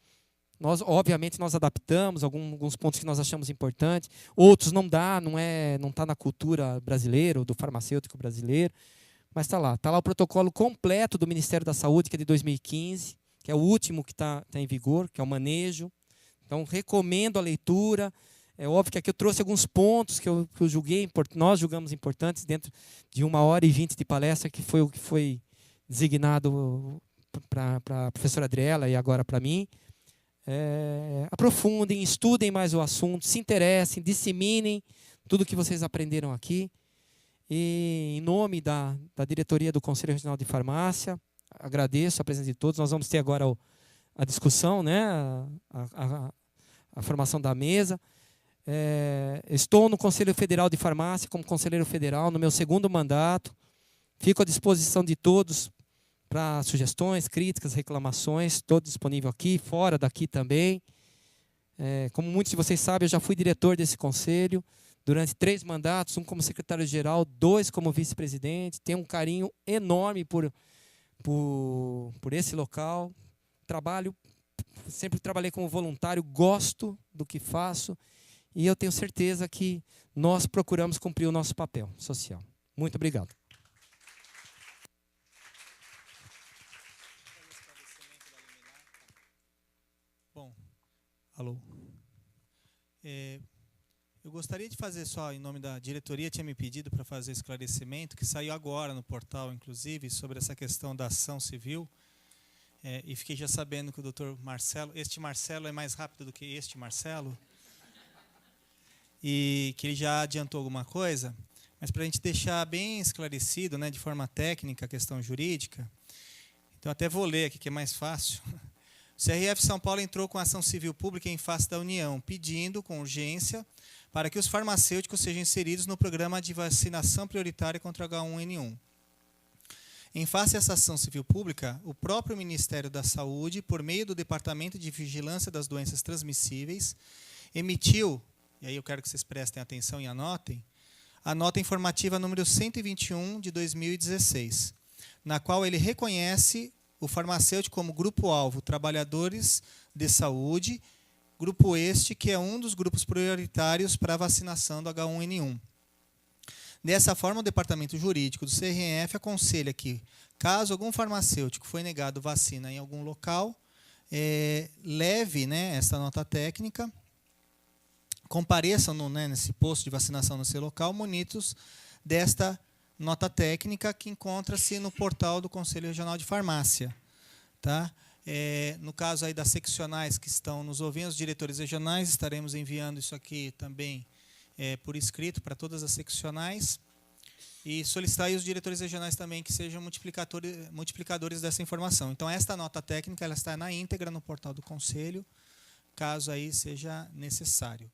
Obviamente, nós adaptamos alguns pontos que nós achamos importantes, outros não dá, não está na cultura brasileira ou do farmacêutico brasileiro, mas está lá o protocolo completo do Ministério da Saúde, que é de 2015, que é o último que está em vigor, que é o manejo. Então, recomendo a leitura. É óbvio que aqui eu trouxe alguns pontos que eu julguei, nós julgamos importantes, dentro de 1h20 de palestra, que foi o que foi designado para a professora Adriela e agora para mim. Aprofundem, estudem mais o assunto, se interessem, disseminem tudo que vocês aprenderam aqui. E, em nome da diretoria do Conselho Regional de Farmácia, agradeço a presença de todos. Nós vamos ter agora a discussão, né? a formação da mesa. Estou no Conselho Federal de Farmácia como conselheiro federal, no meu 2º mandato. Fico à disposição de todos para sugestões, críticas, reclamações. Estou disponível aqui, fora daqui também. Como muitos de vocês sabem, eu já fui diretor desse conselho durante 3 mandatos, um como secretário-geral, 2 como vice-presidente. Tenho um carinho enorme por esse local. Sempre trabalhei como voluntário, gosto do que faço e eu tenho certeza que nós procuramos cumprir o nosso papel social. Muito obrigado. Bom, alô. Eu gostaria de fazer só, em nome da diretoria, tinha me pedido para fazer esclarecimento, que saiu agora no portal, inclusive, sobre essa questão da ação civil. E fiquei já sabendo que o doutor Marcelo, este Marcelo é mais rápido do que este Marcelo, e que ele já adiantou alguma coisa, mas para a gente deixar bem esclarecido, né, de forma técnica, a questão jurídica, então até vou ler aqui, que é mais fácil. O CRF São Paulo entrou com ação civil pública em face da União, pedindo, com urgência, para que os farmacêuticos sejam inseridos no programa de vacinação prioritária contra H1N1. Em face a essa ação civil pública, o próprio Ministério da Saúde, por meio do Departamento de Vigilância das Doenças Transmissíveis, emitiu, e aí eu quero que vocês prestem atenção e anotem, a nota informativa número 121 de 2016, na qual ele reconhece o farmacêutico como grupo-alvo, trabalhadores de saúde, grupo este que é um dos grupos prioritários para a vacinação do H1N1. Dessa forma, o Departamento Jurídico do CRF aconselha que, caso algum farmacêutico foi negado vacina em algum local, leve, né, essa nota técnica, compareçam nesse posto de vacinação no seu local, munidos desta nota técnica que encontra-se no portal do Conselho Regional de Farmácia. Tá? No caso aí das seccionais que estão nos ouvindo, os diretores regionais, estaremos enviando isso aqui também por escrito para todas as seccionais e solicitar aí os diretores regionais também que sejam multiplicadores dessa informação. Então, esta nota técnica ela está na íntegra no portal do Conselho, caso aí seja necessário.